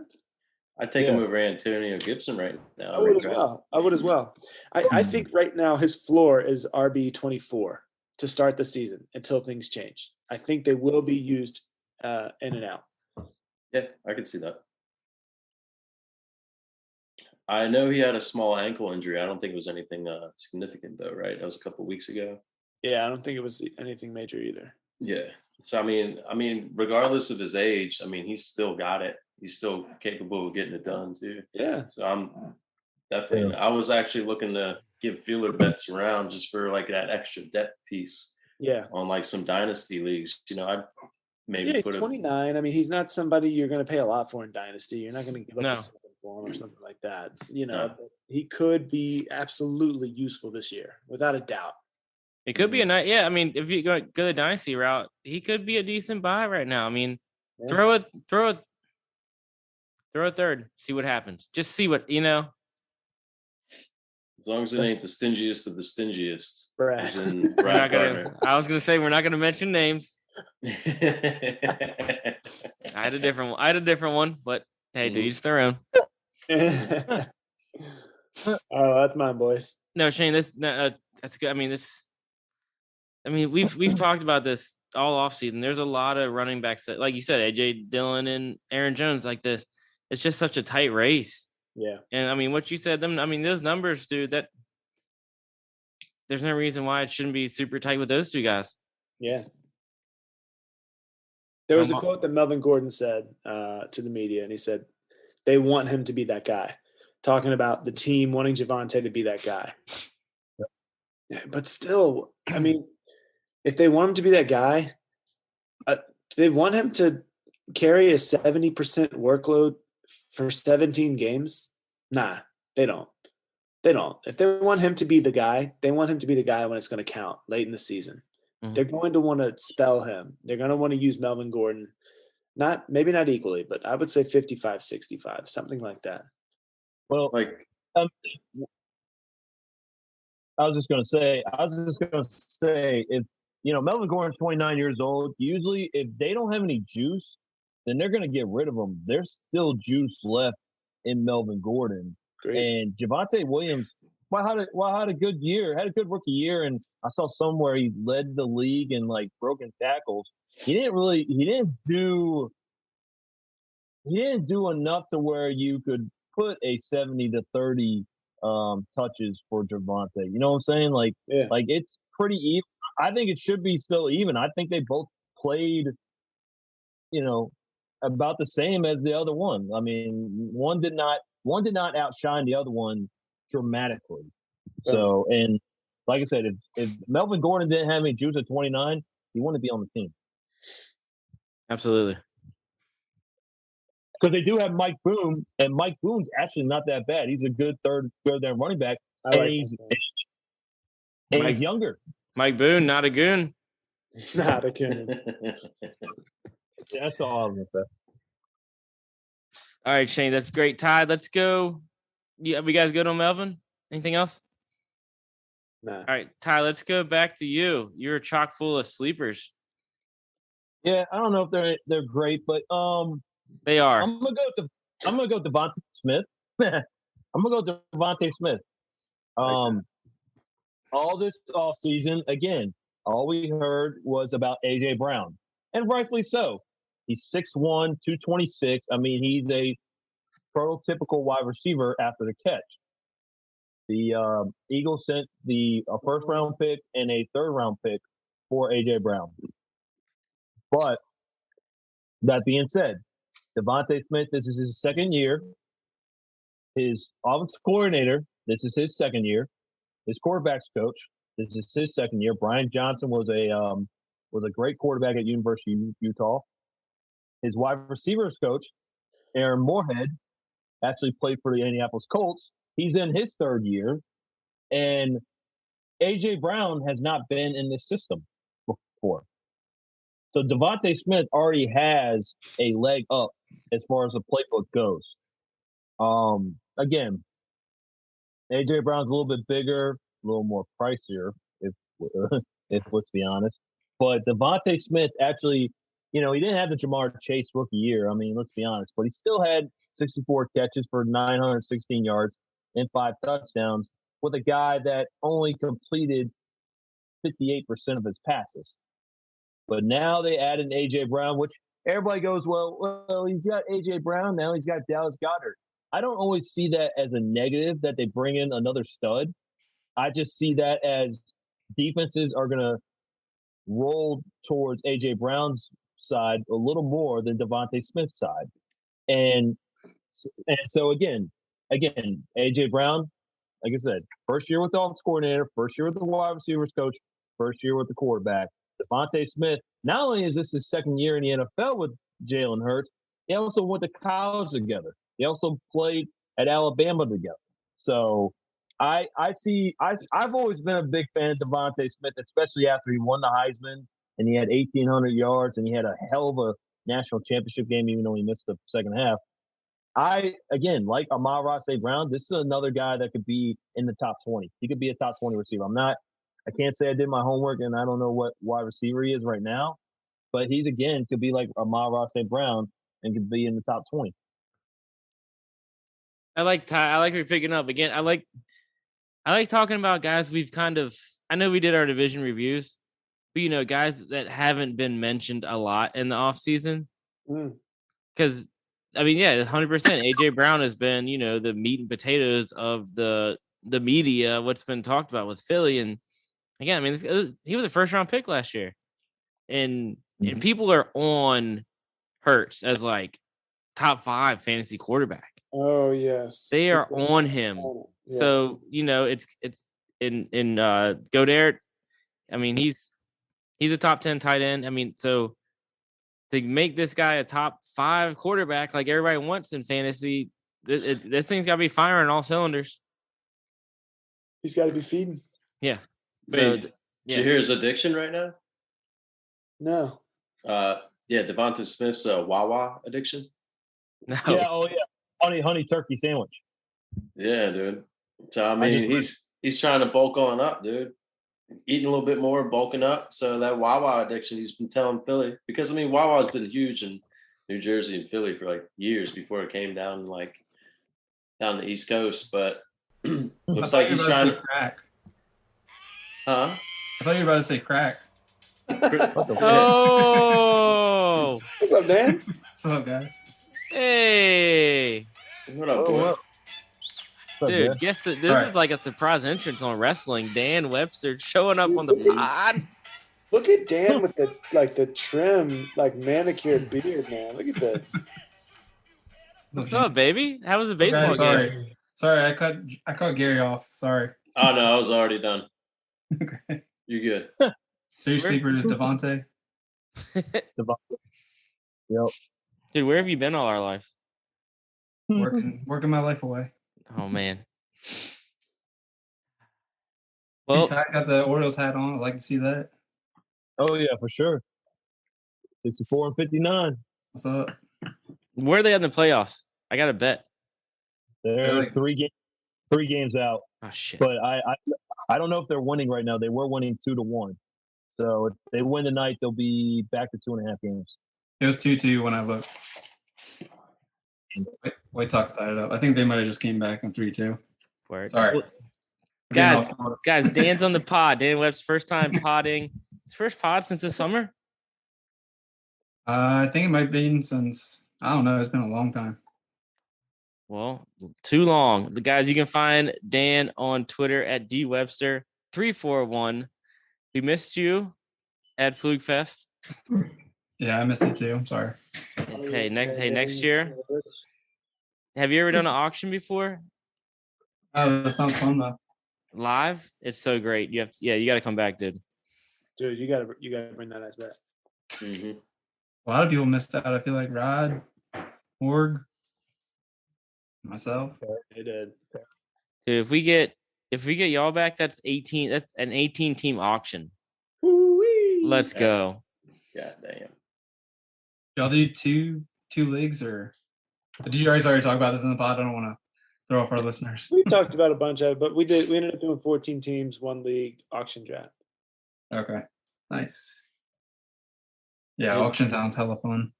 I'd take him over Antonio Gibson right now. I would as well. I think right now his floor is RB24 to start the season until things change. I think they will be used in and out. Yeah, I could see that. I know he had a small ankle injury. I don't think it was anything significant though, right? That was a couple of weeks ago. Yeah, I don't think it was anything major either. Yeah. So I mean, regardless of his age, I mean, he's still got it. He's still capable of getting it done too. Yeah. So I'm definitely. I was actually looking to give feeler bets around just for like that extra depth piece. Yeah. On like some dynasty leagues, I maybe he's 29. I mean, he's not somebody you're going to pay a lot for in dynasty. You're not going to give up a second for him or something like that. He could be absolutely useful this year, without a doubt. It could be a nice, yeah. I mean, if you go the dynasty route, he could be a decent buy right now. I mean, throw a third, see what happens. Just see what As long as it ain't the stingiest of the stingiest. Right. I was gonna say we're not gonna mention names. I had a different one, but hey, to each their own. Oh, that's mine, boys. No, Shane, that's good. I mean, we've talked about this all offseason. There's a lot of running backs that, like you said, AJ Dillon and Aaron Jones, like this. It's just such a tight race. Yeah. And I mean, what you said, those numbers, dude, that there's no reason why it shouldn't be super tight with those two guys. Yeah. There was a quote that Melvin Gordon said to the media, and he said, they want him to be that guy, talking about the team wanting Javonte to be that guy. Yeah, but still, I mean, if they want him to be that guy, do they want him to carry a 70% workload for 17 games? Nah, they don't. They don't. If they want him to be the guy, they want him to be the guy when it's going to count late in the season. Mm-hmm. They're going to want to spell him. They're going to want to use Melvin Gordon. Maybe not equally, but I would say 55-65, something like that. Well, I was just going to say, if Melvin Gordon's 29 years old, usually if they don't have any juice, then they're going to get rid of him. There's still juice left in Melvin Gordon. Great. And Javonte Williams, had a good year, had a good rookie year, and I saw somewhere he led the league in like broken tackles. He didn't do enough to where you could put a 70-30 touches for Javonte. You know what I'm saying? Like it's pretty even. I think it should be still even. I think they both played, about the same as the other one. I mean, one did not outshine the other one dramatically. So, and like I said, if Melvin Gordon didn't have any juice at 29, he wouldn't be on the team. Absolutely. Because they do have Mike Boone, and Mike Boone's actually not that bad. He's a good third down running back, he's younger. Mike Boone, not a goon. Not a goon. That's all I'm going to say. All right, Shane, that's great. Ty, let's go. We guys good on Melvin? Anything else? No. All right, Ty, let's go back to you. You're chock full of sleepers. Yeah, I don't know if they're great, but they are. I'm gonna go with Devontae Smith. I'm gonna go with Devontae Smith. All this offseason, again, all we heard was about AJ Brown, and rightfully so. He's 6'1", 226. I mean, he's a prototypical wide receiver after the catch. The Eagles sent a first-round pick and a third-round pick for AJ Brown. But that being said, Devontae Smith, this is his second year. His offensive coordinator, this is his second year. His quarterback's coach, this is his second year. Brian Johnson was a great quarterback at University of Utah. his wide receivers coach, Aaron Moorhead, actually played for the Indianapolis Colts. He's in his third year, and A.J. Brown has not been in this system before. So Devontae Smith already has a leg up as far as the playbook goes. Again, A.J. Brown's a little bit bigger, a little more pricier, if let's be honest. But Devontae Smith actually, he didn't have the Jamar Chase rookie year. I mean, let's be honest, but he still had 64 catches for 916 yards and 5 touchdowns with a guy that only completed 58% of his passes. But now they added A.J. Brown, which everybody goes, well, he's got A.J. Brown now. He's got Dallas Goedert. I don't always see that as a negative that they bring in another stud. I just see that as defenses are going to roll towards A.J. Brown's side a little more than Devontae Smith's side. And so, again, A.J. Brown, like I said, first year with the offensive coordinator, first year with the wide receivers coach, first year with the quarterback. Devontae Smith, not only is this his second year in the NFL with Jalen Hurts, they also went to college together. They also played at Alabama together. So I've always been a big fan of Devontae Smith, especially after he won the Heisman and he had 1,800 yards and he had a hell of a national championship game, even though he missed the second half. Like Amon-Ra St. Brown, this is another guy that could be in the top 20. He could be a top 20 receiver. I can't say I did my homework and I don't know what wide receiver he is right now, but he's, again, could be like Amon-Ra St. Brown and could be in the top 20. I like we're picking up again. I like talking about guys we've I know we did our division reviews, but guys that haven't been mentioned a lot in the offseason. Because 100%. AJ Brown has been, the meat and potatoes of the media, what's been talked about with Philly. And again, he was a first round pick last year. And people are on Hurts as like top 5 fantasy quarterback. Oh yes, they are on him. Yeah. So it's in Goddard. He's a top 10 tight end. So to make this guy a top 5 quarterback like everybody wants in fantasy, this thing's got to be firing all cylinders. He's got to be feeding. Yeah. Did you hear his addiction right now? No. Devonta Smith's Wawa addiction. No. Yeah. Oh yeah. Honey turkey sandwich. Yeah, dude. So he's trying to bulk on up, dude. Eating a little bit more, bulking up. So that Wawa addiction, he's been telling Philly, because Wawa's been huge in New Jersey and Philly for like years before it came down the East Coast. But looks like he's trying to crack. Huh? I thought you were about to say crack. Oh, what's up, Dan? What's up, guys? Hey, what up, boy? Dude, guess this is like a surprise entrance on wrestling. Dan Webster showing up on the pod. Look at Dan with the trim, like manicured beard, man. Look at this. What's up, baby? How was the baseball game? Sorry, I cut Gary off. Sorry. Oh no, I was already done. Okay. You're good. So your sleeper is Devontae? Yep. Dude, where have you been all our life? Working my life away. Oh man. Well, Ty's got the Orioles hat on. I'd like to see that. Oh yeah, for sure. 64 and 59. What's up? Where are they in the playoffs? I got a bet. They're like 3 games out. Oh shit! But I don't know if they're winning right now. They were winning 2-1. So if they win tonight, they'll be back to 2.5 games. It was 2-2 when I looked. White Sox tied it up. I think they might have just came back on 3-2. Word. Sorry. Guys, Dan's on the pod. Dan Webb's first time podding. His first pod since the summer? I think it might be since, I don't know, it's been a long time. Well, too long. The guys, you can find Dan on Twitter at DWebster341. We missed you at Flugfest. Yeah, I missed it too. I'm sorry. Next year. Have you ever done an auction before? Oh, that sounds fun though. Live? It's so great. You got to come back, dude. Dude, you gotta bring that ass back. Mm-hmm. A lot of people missed out. I feel like Rod, Org, myself. They did. Dude, if we get y'all back, that's 18. That's an 18 team auction. Woo-wee. Let's Yeah. go. God damn. Y'all do two leagues, or did you guys already talk about this in the pod? I don't want to throw off our listeners. We talked about a bunch of it, but we ended up doing 14 teams, one league, auction draft. Okay, nice. Yeah, Yeah. auction sounds hella fun.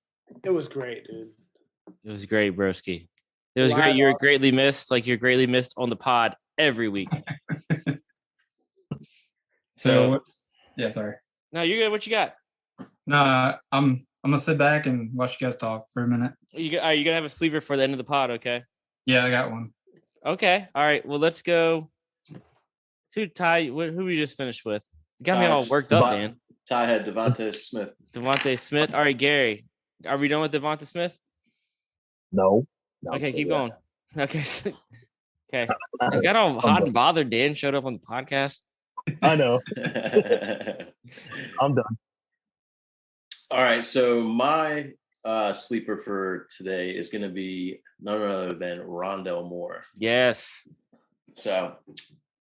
It was great, dude. It was great, broski. It was Live great. You're auction. greatly missed. Like you're greatly missed on the pod every week. So, yeah, sorry. No, you're good. What you got? No, I'm gonna sit back and watch you guys talk for a minute. Are you gonna have a sleeper for the end of the pod? Okay. Yeah, I got one. Okay. All right. Well, let's go to Ty. Who we just finished with? You got me all worked up, man. Ty had Devontae Smith. Devontae Smith. All right, Gary. Are we done with Devontae Smith? No. Okay, keep going. Okay. Okay. I got all hot and bothered. Dan showed up on the podcast. I know. I'm done. All right, so my sleeper for today is going to be none other than Rondell Moore. Yes. So,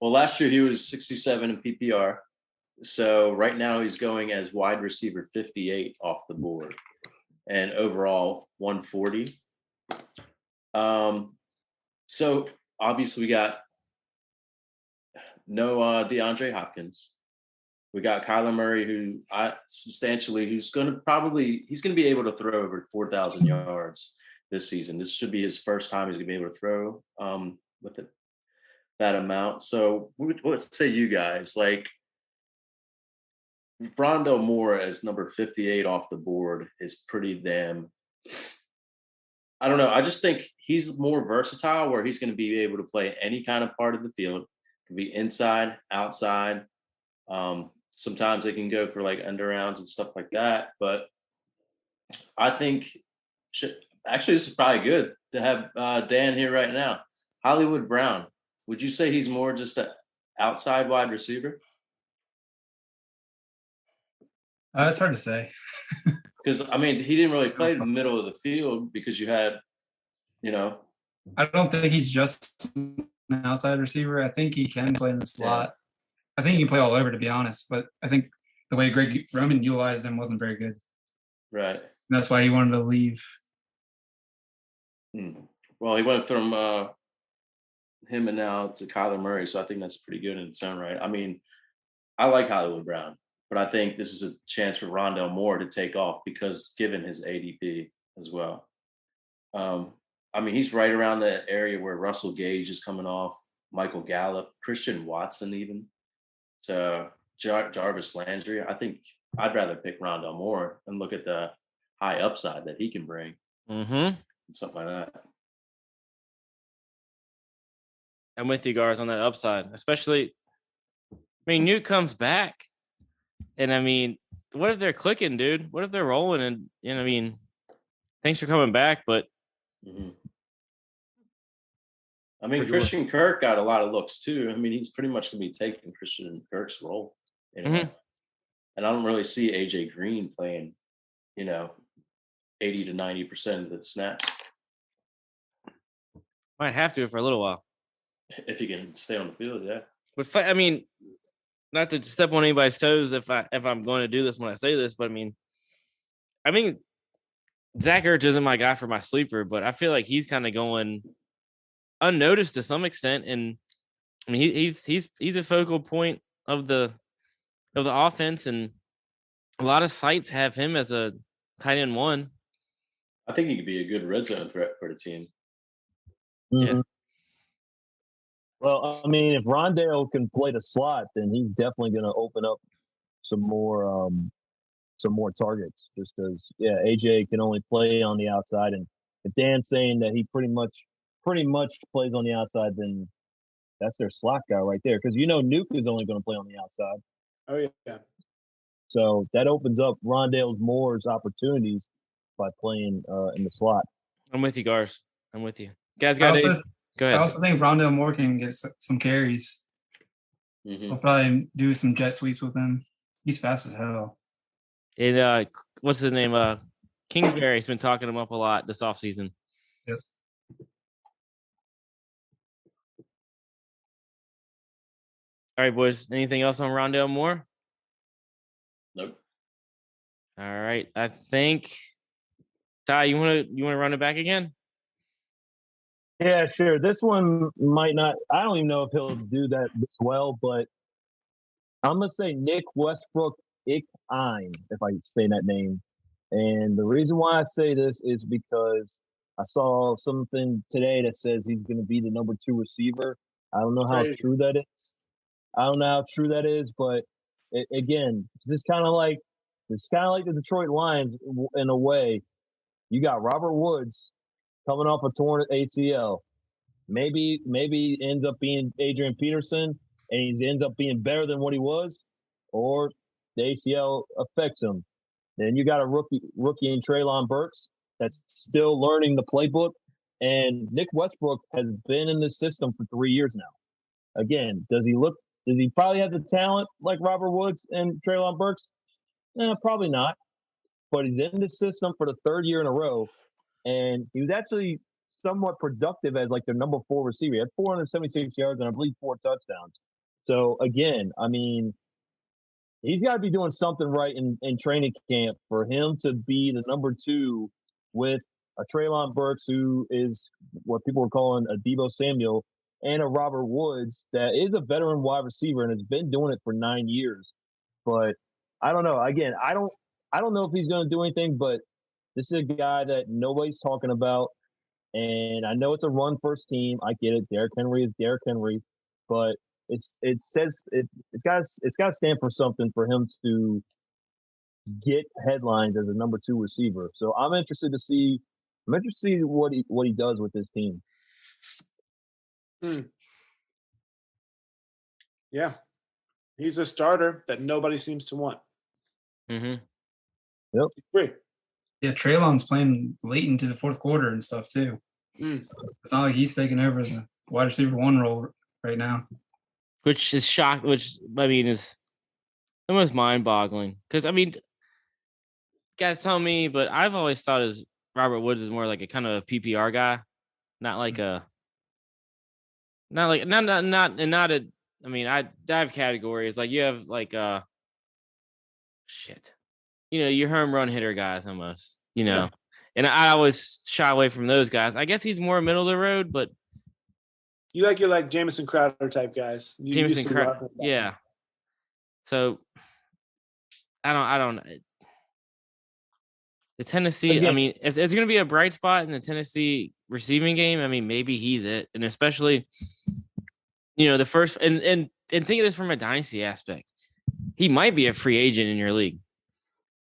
well, last year he was 67 in PPR. So right now he's going as wide receiver 58 off the board, and overall 140. So obviously we got no DeAndre Hopkins. We got Kyler Murray, who's going to be able to throw over 4,000 yards this season. This should be his first time he's going to be able to throw with that amount. So what say you guys? Like, Rondell Moore as number 58 off the board is pretty damn. I don't know. I just think he's more versatile, where he's going to be able to play any kind of part of the field. It can be inside, outside. Sometimes they can go for like end arounds and stuff like that. But I think actually this is probably good to have Dan here right now. Hollywood Brown. Would you say he's more just an outside wide receiver? It's hard to say. Because, I mean, he didn't really play in the middle of the field because you had, I don't think he's just an outside receiver. I think he can play in the slot. I think he can play all over, to be honest. But I think the way Greg Roman utilized him wasn't very good. Right. And that's why he wanted to leave. Well, he went from him and now to Kyler Murray, so I think that's pretty good in its own right. I mean, I like Hollywood Brown, but I think this is a chance for Rondell Moore to take off because given his ADP as well. I mean, he's right around the area where Russell Gage is coming off, Michael Gallup, Christian Watson even. So Jarvis Landry. I think I'd rather pick Rondell Moore and look at the high upside that he can bring. Mm-hmm. Something like that. I'm with you guys on that upside, especially. I mean, Newt comes back, and I mean, what if they're clicking, dude? What if they're rolling? And I mean, thanks for coming back, but I mean, Christian Kirk got a lot of looks too. I mean, he's pretty much going to be taking Christian Kirk's role, and I don't really see AJ Green playing, 80 to 90% of the snaps. Might have to for a little while. If he can stay on the field, yeah. But I mean, not to step on anybody's toes if I'm going to do this when I say this, but I mean, Zach Ertz isn't my guy for my sleeper, but I feel like he's kind of going unnoticed to some extent, and I mean he's a focal point of the offense, and a lot of sites have him as a tight end one. I think he could be a good red zone threat for the team. Yeah. Well, I mean, if Rondale can play the slot, then he's definitely going to open up some more targets. Just because, AJ can only play on the outside, and if Dan's saying that he pretty much plays on the outside, then that's their slot guy right there. Because Nuke is only going to play on the outside. Oh yeah. So that opens up Rondale Moore's opportunities by playing in the slot. I'm with you, Gars. I'm with you. Guys, Go ahead. I also think Rondell Moore can get some carries. I'll probably do some jet sweeps with him. He's fast as hell. And what's his name? Kingsbury's been talking him up a lot this offseason. Yep. All right, boys. Anything else on Rondale Moore? Nope. All right. I think Ty, you wanna run it back again? Yeah, sure. This one might not. I don't even know if he'll do that this well, but I'm gonna say Nick Westbrook Ikine, if I say that name. And the reason why I say this is because I saw something today that says he's going to be the number 2 receiver. I don't know how Crazy. true that is. I don't know how true that is, but again, this kind of like the Detroit Lions in a way. You got Robert Woods coming off a torn ACL. Maybe ends up being Adrian Peterson and he ends up being better than what he was, or the ACL affects him. Then you got a rookie in Treylon Burks that's still learning the playbook. And Nick Westbrook has been in this system for 3 years now. Again, does he probably have the talent like Robert Woods and Treylon Burks? Probably not. But he's in the system for the 3rd year in a row. And he was actually somewhat productive as like their number 4 receiver. He had 476 yards and I believe 4 touchdowns. So again, I mean, he's got to be doing something right in training camp for him to be the number 2 with a Treylon Burks, who is what people are calling a Deebo Samuel, and a Robert Woods that is a veteran wide receiver and has been doing it for 9 years. But I don't know. Again, I don't know if he's going to do anything, but this is a guy that nobody's talking about. And I know it's a run first team. I get it. Derrick Henry is Derrick Henry, but it's got to stand for something for him to get headlines as a number 2 receiver. So I'm interested to see what he does with this team. Yeah, he's a starter that nobody seems to want. Mm-hmm. Yep. Great. Yeah, Traylon's playing late into the 4th quarter and stuff too. It's not like he's taking over the wide receiver 1 role right now. Which is which I mean is almost mind-boggling. Because I mean, guys tell me, but I've always thought as Robert Woods is more like a kind of a PPR guy, not like a not a. I mean, I have categories like you have like shit, your home run hitter guys almost, Yeah. and I always shy away from those guys. I guess he's more middle of the road, but You're like Jamison Crowder type guys. Jamison Crowder, yeah. So I don't. The Tennessee, Again, I mean, if it's going to be a bright spot in the Tennessee receiving game, I mean, maybe he's it, and especially, the first and think of this from a dynasty aspect, he might be a free agent in your league.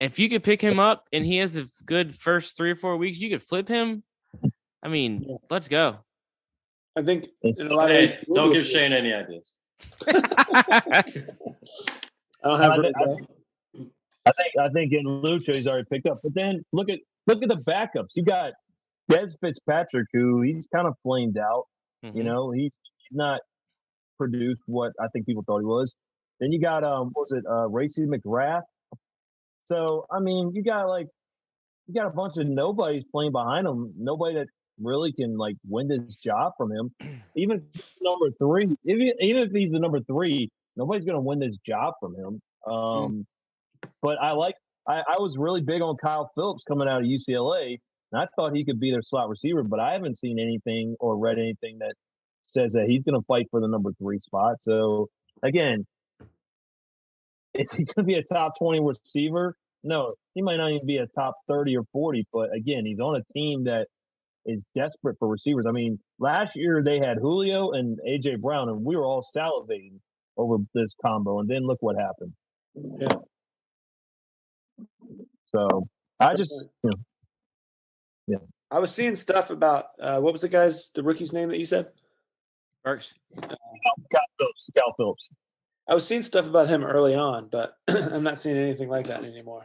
If you could pick him up and he has a good first 3 or 4 weeks, you could flip him. I mean, let's go. I think in a lot Hey, of don't give Shane any ideas. I don't have. I think in Lucha he's already picked up. But then look at the backups. You got Des Fitzpatrick, who he's kind of flamed out. Mhm. He's not produced what I think people thought he was. Then you got Racy McGrath. So I mean, you got a bunch of nobodies playing behind him. Nobody that really can like win this job from him. Even if he's number 3, even if he's the number 3, nobody's going to win this job from him. But I was really big on Kyle Phillips coming out of UCLA, and I thought he could be their slot receiver, but I haven't seen anything or read anything that says that he's going to fight for the number 3 spot. So again, is he going to be a top 20 receiver? No, he might not even be a top 30 or 40, but again, he's on a team that is desperate for receivers. I mean, last year they had Julio and AJ Brown, and we were all salivating over this combo, and then look what happened. Yeah. So I just, yeah. I was seeing stuff about what was the rookie's name that you said? Burks. Cal Phillips. I was seeing stuff about him early on, but I'm not seeing anything like that anymore.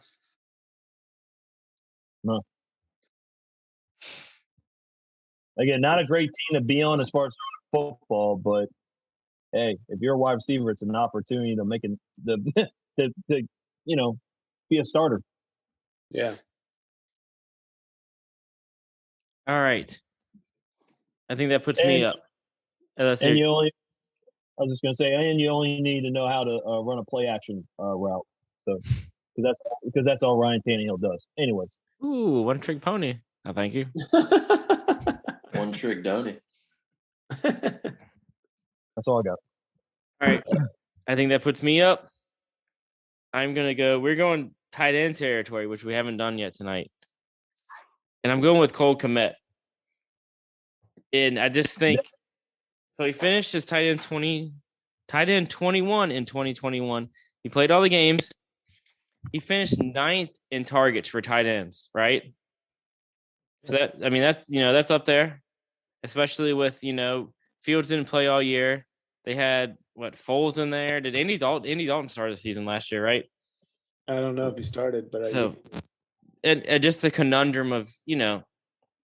No. Again, not a great team to be on as far as football, but hey, if you're a wide receiver, it's an opportunity to make to be a starter. Yeah. All right. I think that puts me up. And you only, I was just gonna say, and you only need to know how to run a play action route. So, because that's all Ryan Tannehill does. Anyways. Ooh, one trick pony. Oh, thank you. One trick donny. That's all I got. All right. I think that puts me up. We're going tight end territory, which we haven't done yet tonight. And I'm going with Cole Kmet. And I just think so he finished his tight end 21 in 2021. He played all the games. He finished 9th in targets for tight ends, right? So that's up there, especially with, Fields didn't play all year. They had Foles in there. Did Andy Dalton start the season last year, right? I don't know if he started, but and just a conundrum of,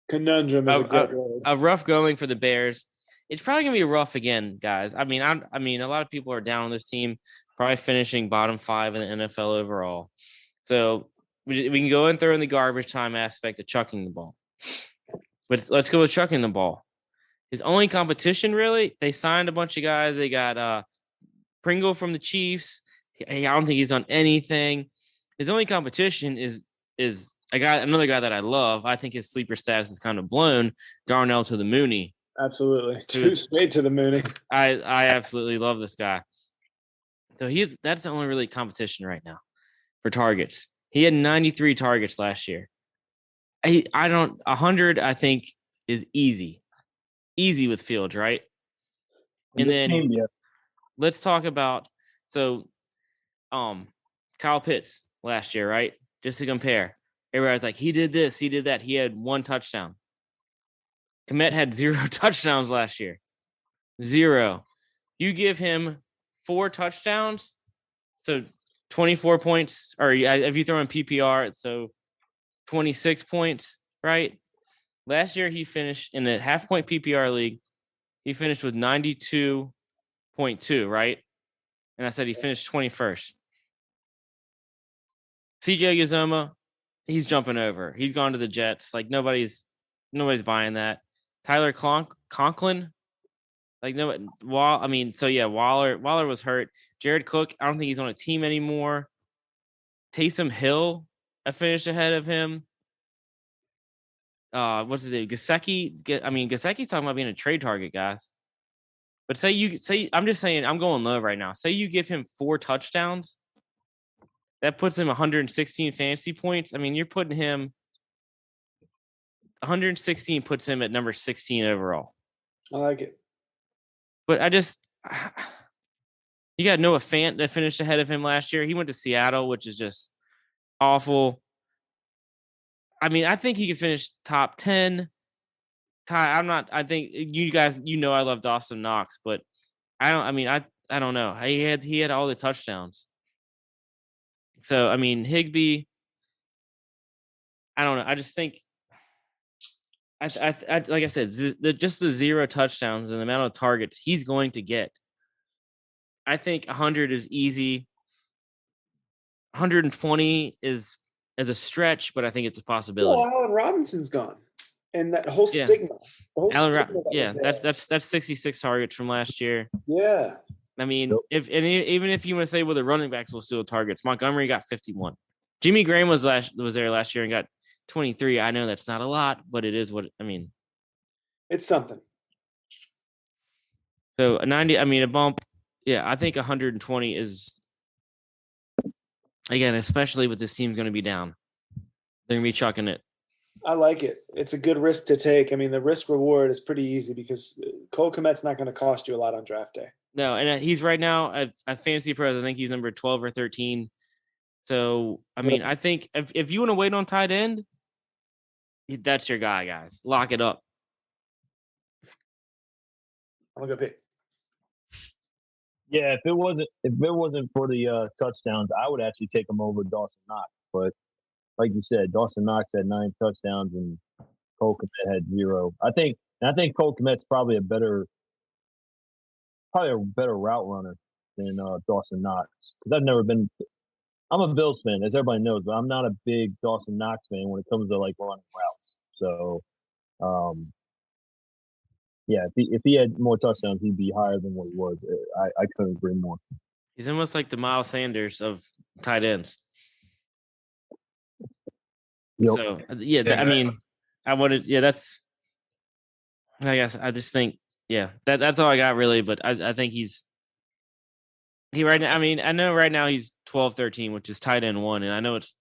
conundrum is a great word. A rough going for the Bears. It's probably gonna be rough again, guys. I mean, a lot of people are down on this team, probably finishing bottom 5 in the NFL overall. So we can go and throw in the garbage time aspect of chucking the ball. But let's go with chucking the ball. His only competition, really, they signed a bunch of guys. They got Pringle from the Chiefs. I don't think he's done anything. His only competition is another guy that I love. I think his sleeper status is kind of blown. Darnell to the Mooney. Absolutely. Too straight to the Mooney. I absolutely love this guy. So that's the only really competition right now for targets. He had 93 targets last year. 100 I think is easy with Fields, right? And then let's talk about Kyle Pitts last year, right? Just to compare, everybody's like, he did this, he did that. He had 1 touchdown. Kmet had 0 touchdowns last year. 0. You give him 4 touchdowns, so 24 points, or if you throw in PPR, so 26 points, right? Last year, he finished in a half-point PPR league. He finished with 92.2, right? And I said he finished 21st. CJ Uzomah, he's jumping over. He's gone to the Jets. Like, nobody's buying that. Tyler Conklin, Waller was hurt. Jared Cook, I don't think he's on a team anymore. Taysom Hill, I finished ahead of him. What's his name? Gesicki's talking about being a trade target, guys. But I'm just saying, I'm going low right now. Say you give him 4 touchdowns, that puts him 116 fantasy points. I mean, you're putting him 116 puts him at number 16 overall. I like it. But you got Noah Fant that finished ahead of him last year. He went to Seattle, which is just awful. I mean, I think he could finish top 10. I think you guys, I love Dawson Knox, but I don't know. He had all the touchdowns. So, I mean, Higbee, I don't know. I just think, like I said, just the 0 touchdowns and the amount of targets he's going to get. I think 100 is easy. 120 is as a stretch, but I think it's a possibility. Well, Allen Robinson's gone, and that whole stigma. That's 66 targets from last year. Yeah. I mean, even if you want to say, well, the running backs will steal targets, Montgomery got 51. Jimmy Graham was there last year and got 23. I know that's not a lot, but it is what I mean. It's something. So a 90, a bump. Yeah, I think 120 is, again, especially with this team's going to be down. They're going to be chucking it. I like it. It's a good risk to take. I mean, the risk reward is pretty easy because Cole Kmet's not going to cost you a lot on draft day. No, and he's right now at Fantasy Pros. I think he's number 12 or 13. So, I mean, I think if you want to wait on tight end, that's your guy, guys. Lock it up. I'm gonna go pick. Yeah, if it wasn't for the touchdowns, I would actually take him over Dawson Knox. But like you said, Dawson Knox had 9 touchdowns and Cole Kmet had 0. I think Cole Kmet's probably a better route runner than Dawson Knox, because I'm a Bills fan, as everybody knows, but I'm not a big Dawson Knox fan when it comes to like running routes. So Yeah, if he had more touchdowns, he'd be higher than what he was. I couldn't agree more. He's almost like the Miles Sanders of tight ends. Yep. So yeah, I exactly. mean, I wanted. Yeah, that's. I guess I just think. Yeah, that's all I got really. But I think he right now. I mean, I know right now he's 12-13, which is tight end 1, and I know it's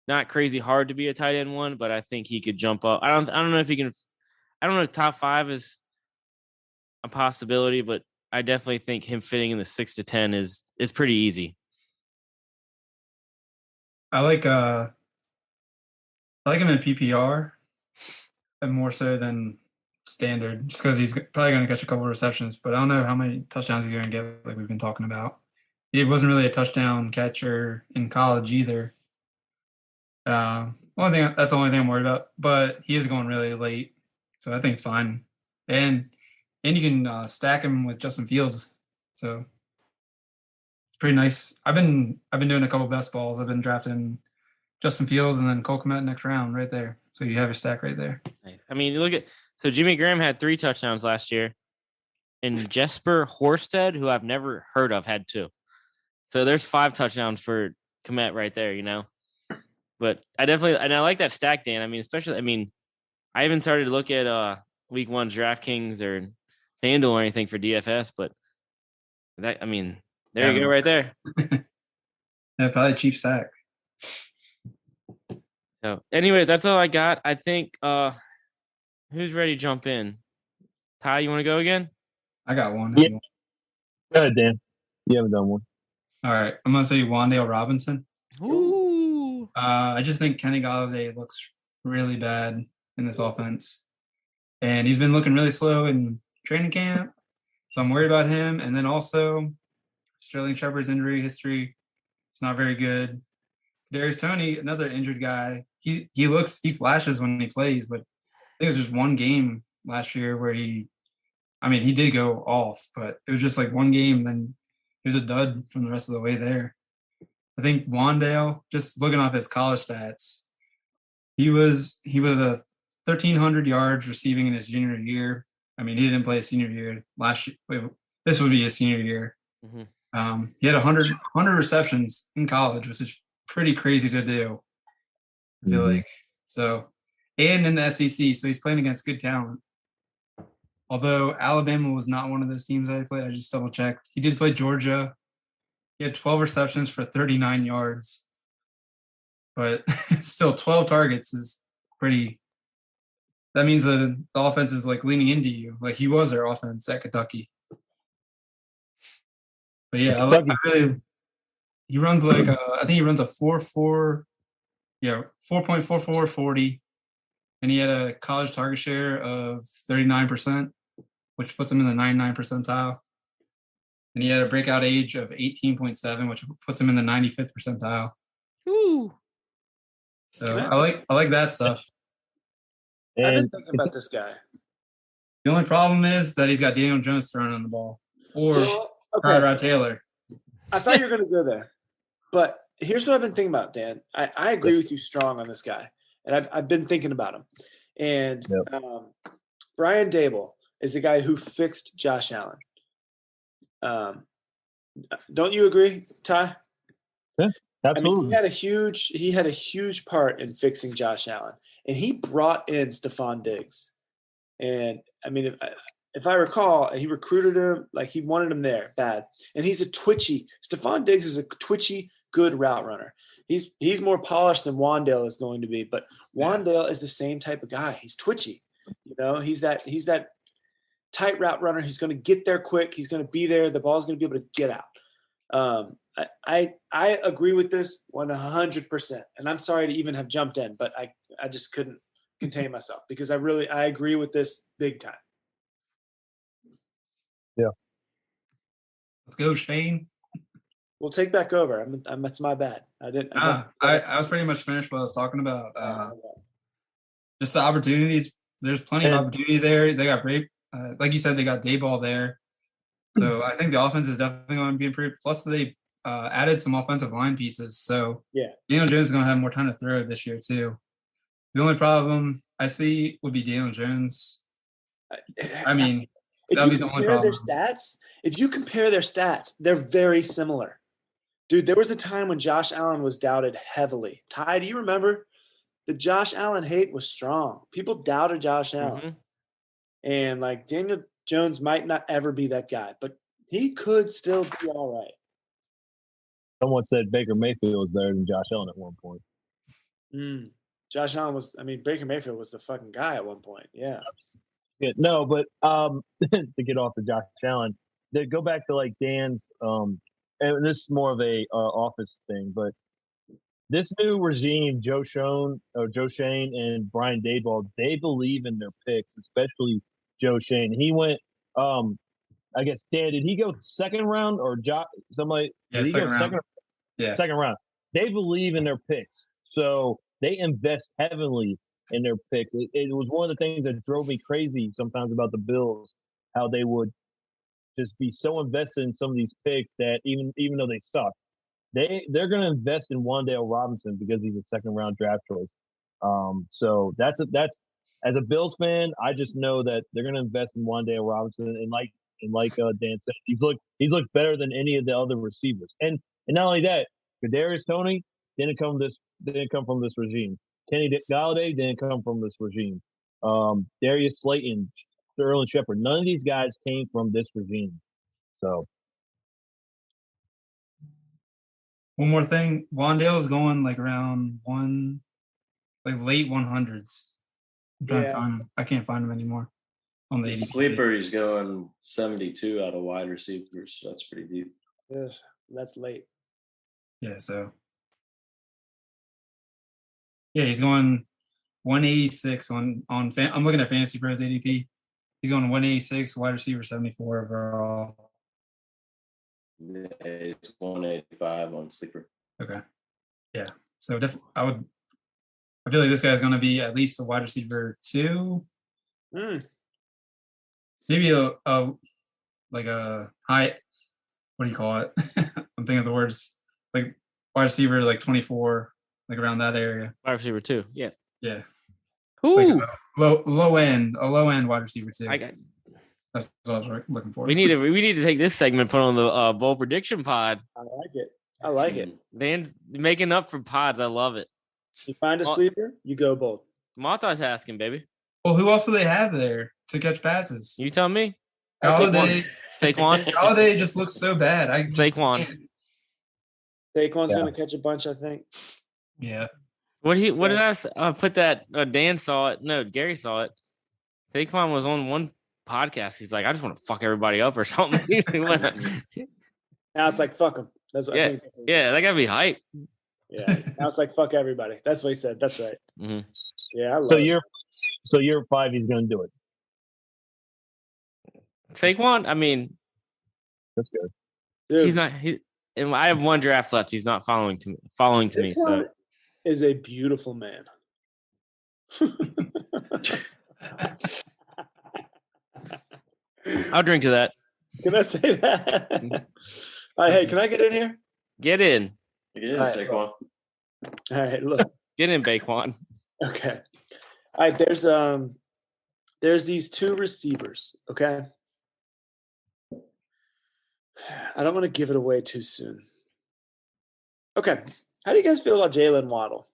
not crazy hard to be a tight end 1, but I think he could jump up. I don't know if he can. I don't know if top 5 is a possibility, but I definitely think him fitting in the 6 to 10 is pretty easy. I like him in PPR, and more so than standard, just because he's probably going to catch a couple of receptions. But I don't know how many touchdowns he's going to get, like we've been talking about. He wasn't really a touchdown catcher in college either. That's the only thing I'm worried about. But he is going really late, so I think it's fine. And you can stack him with Justin Fields, so it's pretty nice. I've been doing a couple best balls. I've been drafting Justin Fields and then Cole Kmet next round right there. So you have your stack right there. I mean, you look at Jimmy Graham had 3 touchdowns last year, and Jesper Horsted, who I've never heard of, had 2. So there's 5 touchdowns for Kmet right there, you know. But I like that stack, Dan. I mean, especially, I haven't started to look at week 1 DraftKings or FanDuel or anything for DFS, but there you go right there. Yeah, probably a cheap stack. So anyway, that's all I got. I think who's ready to jump in? Ty, you want to go again? I got one. Yeah. Go ahead, Dan. You haven't done one. All right. I'm going to say Wan'Dale Robinson. Ooh. I just think Kenny Golladay looks really bad in this offense. And he's been looking really slow in training camp. So I'm worried about him. And then also Sterling Shepard's injury history. It's not very good. Darius Toney, another injured guy. He flashes when he plays, but I think it was just one game last year where he did go off, but it was just like one game, then he was a dud from the rest of the way there. I think Wan'Dale, just looking off his college stats, he was a 1,300 yards receiving in his junior year. I mean, he didn't play a senior year last year. This would be his senior year. Mm-hmm. He had 100 receptions in college, which is pretty crazy to do. I feel like so, and in the SEC, so he's playing against good talent. Although Alabama was not one of those teams that I played, I just double checked. He did play Georgia. He had 12 receptions for 39 yards, but still 12 targets is pretty. That means the offense is like leaning into you, like he was their offense at Kentucky. But yeah, he runs like I think he runs a 4.44 40, and he had a college target share of 39%, which puts him in the 99th percentile. And he had a breakout age of 18.7, which puts him in the 95th percentile. Ooh. So I like that stuff. And I've been thinking about this guy. The only problem is that he's got Daniel Jones throwing on the ball or Tyrod Taylor. I thought you were going to go there, but here's what I've been thinking about, Dan. I agree with you strong on this guy, and I've been thinking about him. And Brian Dable is the guy who fixed Josh Allen. Don't you agree, Ty? Yeah, absolutely. I mean, he had a huge part in fixing Josh Allen, and he brought in Stephon Diggs. And I mean, if I recall, he recruited him like he wanted him there bad, and he's a twitchy. Stephon Diggs is a twitchy, good route runner. He's more polished than Wan'Dale is going to be, but Wan'Dale is the same type of guy. He's twitchy, He's that tight route runner. He's going to get there quick. He's going to be there. The ball's going to be able to get out. I agree with this 100%. And I'm sorry to even have jumped in, but I just couldn't contain myself because I agree with this big time. Yeah. Let's go, Shane. We'll take back over. That's my bad. I was pretty much finished what I was talking about. Just the opportunities. There's plenty of opportunity there. They got great. Like you said, they got Dayball there. So I think the offense is definitely going to be improved. Plus, they added some offensive line pieces. So Daniel Jones is going to have more time to throw this year, too. The only problem I see would be Daniel Jones. I mean, if that'd you be the one compare their problem. stats, they're very similar. Dude, there was a time when Josh Allen was doubted heavily. Ty, do you remember? The Josh Allen hate was strong. People doubted Josh Allen. Mhm. And like Daniel Jones might not ever be that guy, but he could still be all right. Someone said Baker Mayfield was better than Josh Allen at one point. Josh Allen Baker Mayfield was the fucking guy at one point. Yeah. Yeah, no, but to get off the Josh Allen, to go back to like Dan's, and this is more of a office thing, but this new regime, Joe Schoen, and Brian Daboll, they believe in their picks, especially Joe Schoen. He went, I guess, Dan, did he go second round or somebody? Yeah, Did he second go round. Yeah. second round? They believe in their picks, so they invest heavily in their picks. It was one of the things that drove me crazy sometimes about the Bills, how they would just be so invested in some of these picks that even though they suck, they're going to invest in Wan'Dale Robinson because he's a second round draft choice. So that's as a Bills fan, I just know that they're going to invest in Wan'Dale Robinson, and like Dan said, he's looked better than any of the other receivers, and not only that, Kadarius Toney didn't come from this regime. Kenny Galladay didn't come from this regime. Darius Slayton, Sterling Shepard, none of these guys came from this regime. So One more thing, Wandale is going like around late 100s. I'm trying to find him. I can't find him anymore. On the The ADP. sleeper, he's going 72 out of wide receivers. So that's pretty deep. Yes, that's late. Yeah, so yeah, he's going 186 on I'm looking at Fantasy Pros ADP. He's going 186, wide receiver 74 overall. Yeah, it's 185 on sleeper. Okay. Yeah. So I feel like this guy's gonna be at least a wide receiver 2. Maybe a like a high, what do you call it? I'm thinking of the words, like wide receiver like 24, like around that area. Wide receiver 2. Yeah. Yeah. Who? Like a low end wide receiver 2. That's what I was looking for. We need to take this segment, put on the bowl prediction pod. I like it. Dan's making up for pods. I love it. You find a sleeper, you go bold. Multitasking, baby. Well, who else do they have there to catch passes? You tell me. Galladay. Saquon. Galladay just looks so bad. Saquon's gonna catch a bunch, I think. Yeah. What did I put that? Dan saw it. No, Gary saw it. Saquon was on one podcast. He's like, I just want to fuck everybody up or something. Now it's like fuck them. Yeah, that gotta be hype. Yeah. Now it's like fuck everybody. That's what he said. That's right. Mm-hmm. Yeah, I love it. So year 5, he's going to do it. Saquon, I mean, that's good. Dude, he's not. And I have one draft left. He's not following to me. So is a beautiful man. I'll drink to that. Can I say that? All right, hey, can I get in here? Get in. It is Saquon. All right, look. Get in, Baquan. Okay. All right, there's these 2 receivers, okay? I don't want to give it away too soon. Okay. How do you guys feel about Jalen Waddle?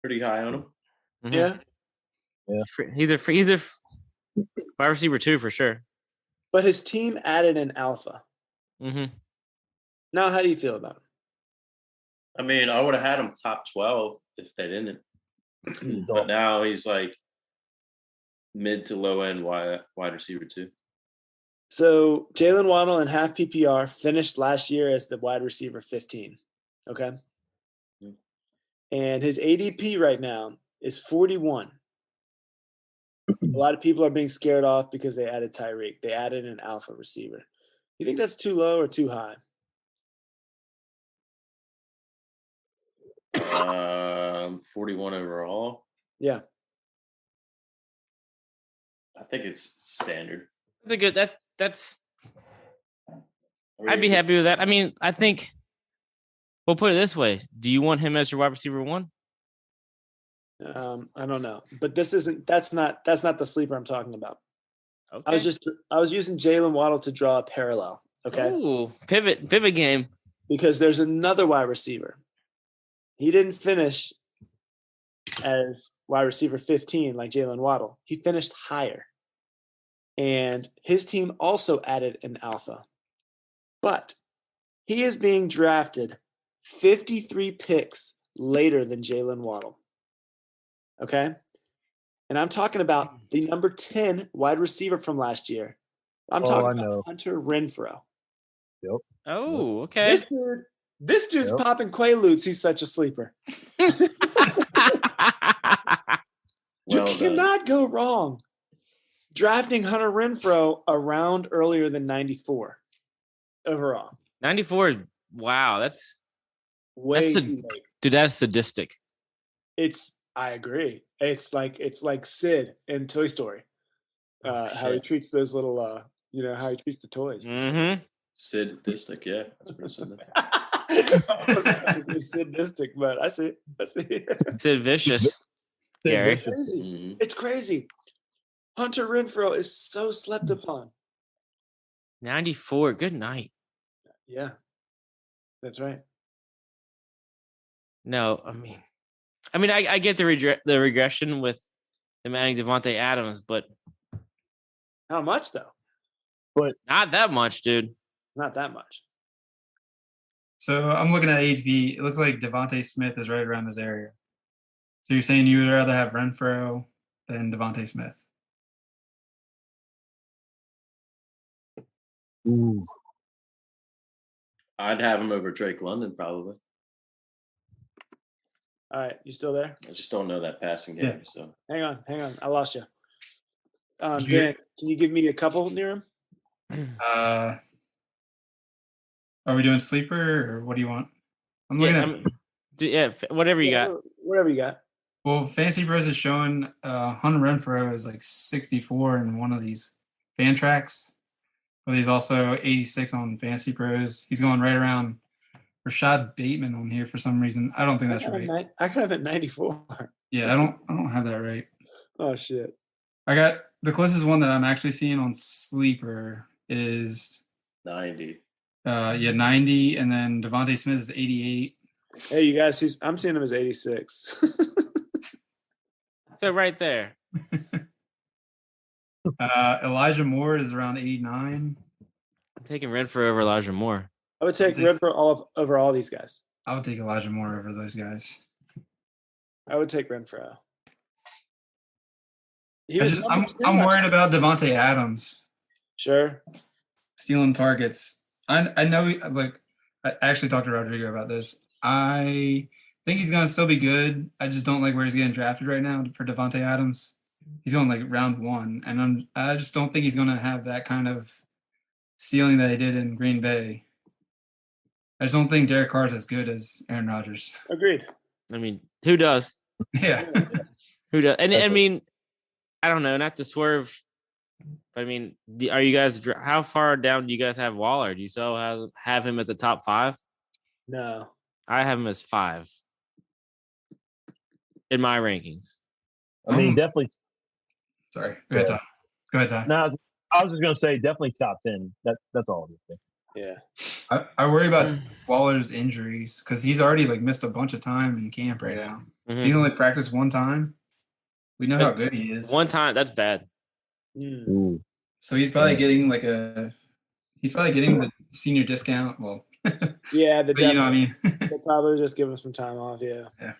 Pretty high on him. Mm-hmm. Yeah. He's a wide receiver 2 for sure. But his team added an alpha. Mm-hmm. Now, how do you feel about him? I mean, I would have had him top 12 if they didn't. But now he's like mid to low end wide receiver 2. So Jalen Waddle in half PPR finished last year as the wide receiver 15. Okay. And his ADP right now is 41. A lot of people are being scared off because they added Tyreek. They added an alpha receiver. You think that's too low or too high? 41 overall. Yeah. I think it's standard. That's a good. That's. I'd be happy with that. I mean, I think. We'll put it this way: do you want him as your wide receiver 1? I don't know, but that's not the sleeper I'm talking about. Okay. I was using Jalen Waddle to draw a parallel. Okay. Ooh, pivot game. Because there's another wide receiver. He didn't finish as wide receiver 15 like Jalen Waddle. He finished higher. And his team also added an alpha. But he is being drafted 53 picks later than Jalen Waddle. Okay? And I'm talking about the number 10 wide receiver from last year. I'm talking about Hunter Renfrow. Yep. Oh, okay. This dude's popping Quaaludes. He's such a sleeper. You cannot go wrong drafting Hunter Renfrow around earlier than 94 overall. 94 is wow. That's way too late. Dude, that's sadistic. I agree. It's like Sid in Toy Story. How he treats those little how he treats the toys. Mm-hmm. Sadistic, yeah. That's pretty sadistic. Sadistic, but I see. Sid Vicious. Gary. It's crazy. Hunter Renfrow is so slept upon. 94. Good night. Yeah. That's right. No, I mean, I get the regression with him adding Devontae Adams, but how much though? But not that much, dude. Not that much. So I'm looking at HB. It looks like Devontae Smith is right around this area. So you're saying you would rather have Renfrow than Devontae Smith? Ooh. I'd have him over Drake London probably. All right, you still there? I just don't know that passing game. Yeah. So hang on, I lost you. Dan, can you give me a couple near him? Are we doing sleeper or what do you want? I'm looking at whatever you got. Whatever you got. Well, Fantasy Bros is showing Hunter Renfrow is like 64 in one of these fan tracks, but he's also 86 on Fantasy Bros. He's going right around Rashad Bateman on here for some reason. I don't think that's right. I got him at 94. Yeah, I don't have that right. Oh shit. I got the closest one that I'm actually seeing on Sleeper is 90. 90, and then Devontae Smith is 88. Hey, you guys, I'm seeing him as 86. So right there. Elijah Moore is around 89. I'm taking Renfrow over Elijah Moore. I would take Renfrow over all these guys. I would take Elijah Moore over those guys. I would take Renfrow. I'm worried about Devontae Adams. Sure. Stealing targets. I know, I actually talked to Rodrigo about this. I think he's going to still be good. I just don't like where he's getting drafted right now for Devontae Adams. He's going like round 1, and I just don't think he's going to have that kind of ceiling that he did in Green Bay. I just don't think Derek Carr is as good as Aaron Rodgers. Agreed. I mean, who does? Yeah. Who does? And I mean, I don't know, not to swerve, but I mean, are you guys? How far down do you guys have Waller? Do you still have him at the top 5? No, I have him as 5 in my rankings. I mean, definitely. Sorry. Go ahead, Tom. No, I was just gonna say definitely top 10. That's all I'm saying. Yeah. I worry about Waller's injuries because he's already missed a bunch of time in camp right now. Mm-hmm. He's only practiced one time. We know how good he is. One time, that's bad. Ooh. So he's probably getting the senior discount. Well, yeah, but you know what I mean. They'll probably just give him some time off. Yeah. Yeah.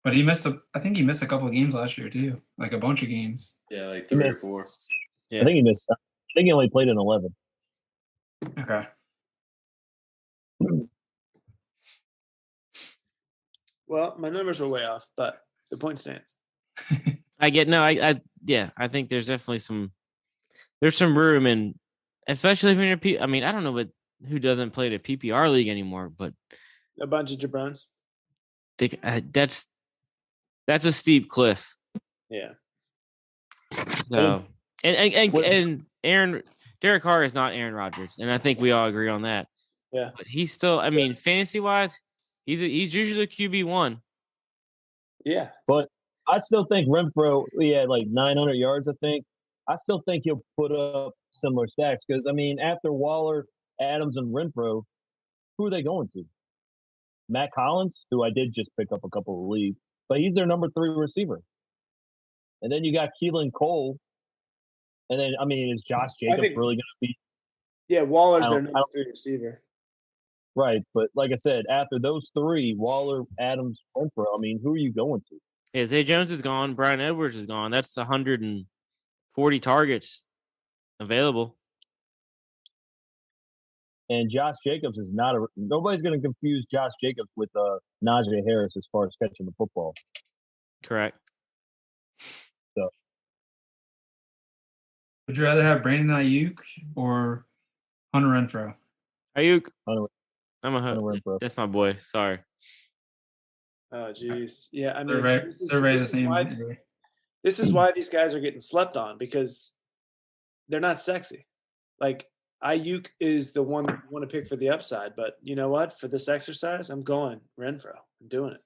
But I think he missed a couple of games last year too, like a bunch of games. Yeah, like 3 or 4. Yeah. I think he missed. I think he only played in 11. Okay. Well, my numbers were way off, but the point stands. I think there's definitely there's some room, and especially if you're in I mean, I don't know who doesn't play the PPR league anymore, but a bunch of jabronis. That's a steep cliff. Yeah. So and Derek Carr is not Aaron Rodgers, and I think we all agree on that. Yeah. But he's still, I mean, fantasy wise, He's usually QB1. Yeah. But I still think Renfro, he had like 900 yards, I think. I still think he'll put up similar stats because, I mean, after Waller, Adams, and Renfro, who are they going to? Matt Collins, who I did just pick up a couple of leagues, but he's their number 3 receiver. And then you got Keelan Cole. And then, I mean, is Josh Jacobs really going to be? Yeah, Waller's their number 3 receiver. Right. But like I said, after those 3, Waller, Adams, Renfro, I mean, who are you going to? Yeah, Zay Jones is gone. Brian Edwards is gone. That's 140 targets available. And Josh Jacobs is not nobody's going to confuse Josh Jacobs with Najee Harris as far as catching the football. Correct. So, would you rather have Brandon Ayuk or Hunter Renfro? Ayuk. Hunter Renfro. That's my boy. Sorry. Oh, geez. Yeah, I mean, this is why these guys are getting slept on because they're not sexy. Like, Ayuk is the one that you want to pick for the upside, but you know what? For this exercise, I'm going Renfro. I'm doing it.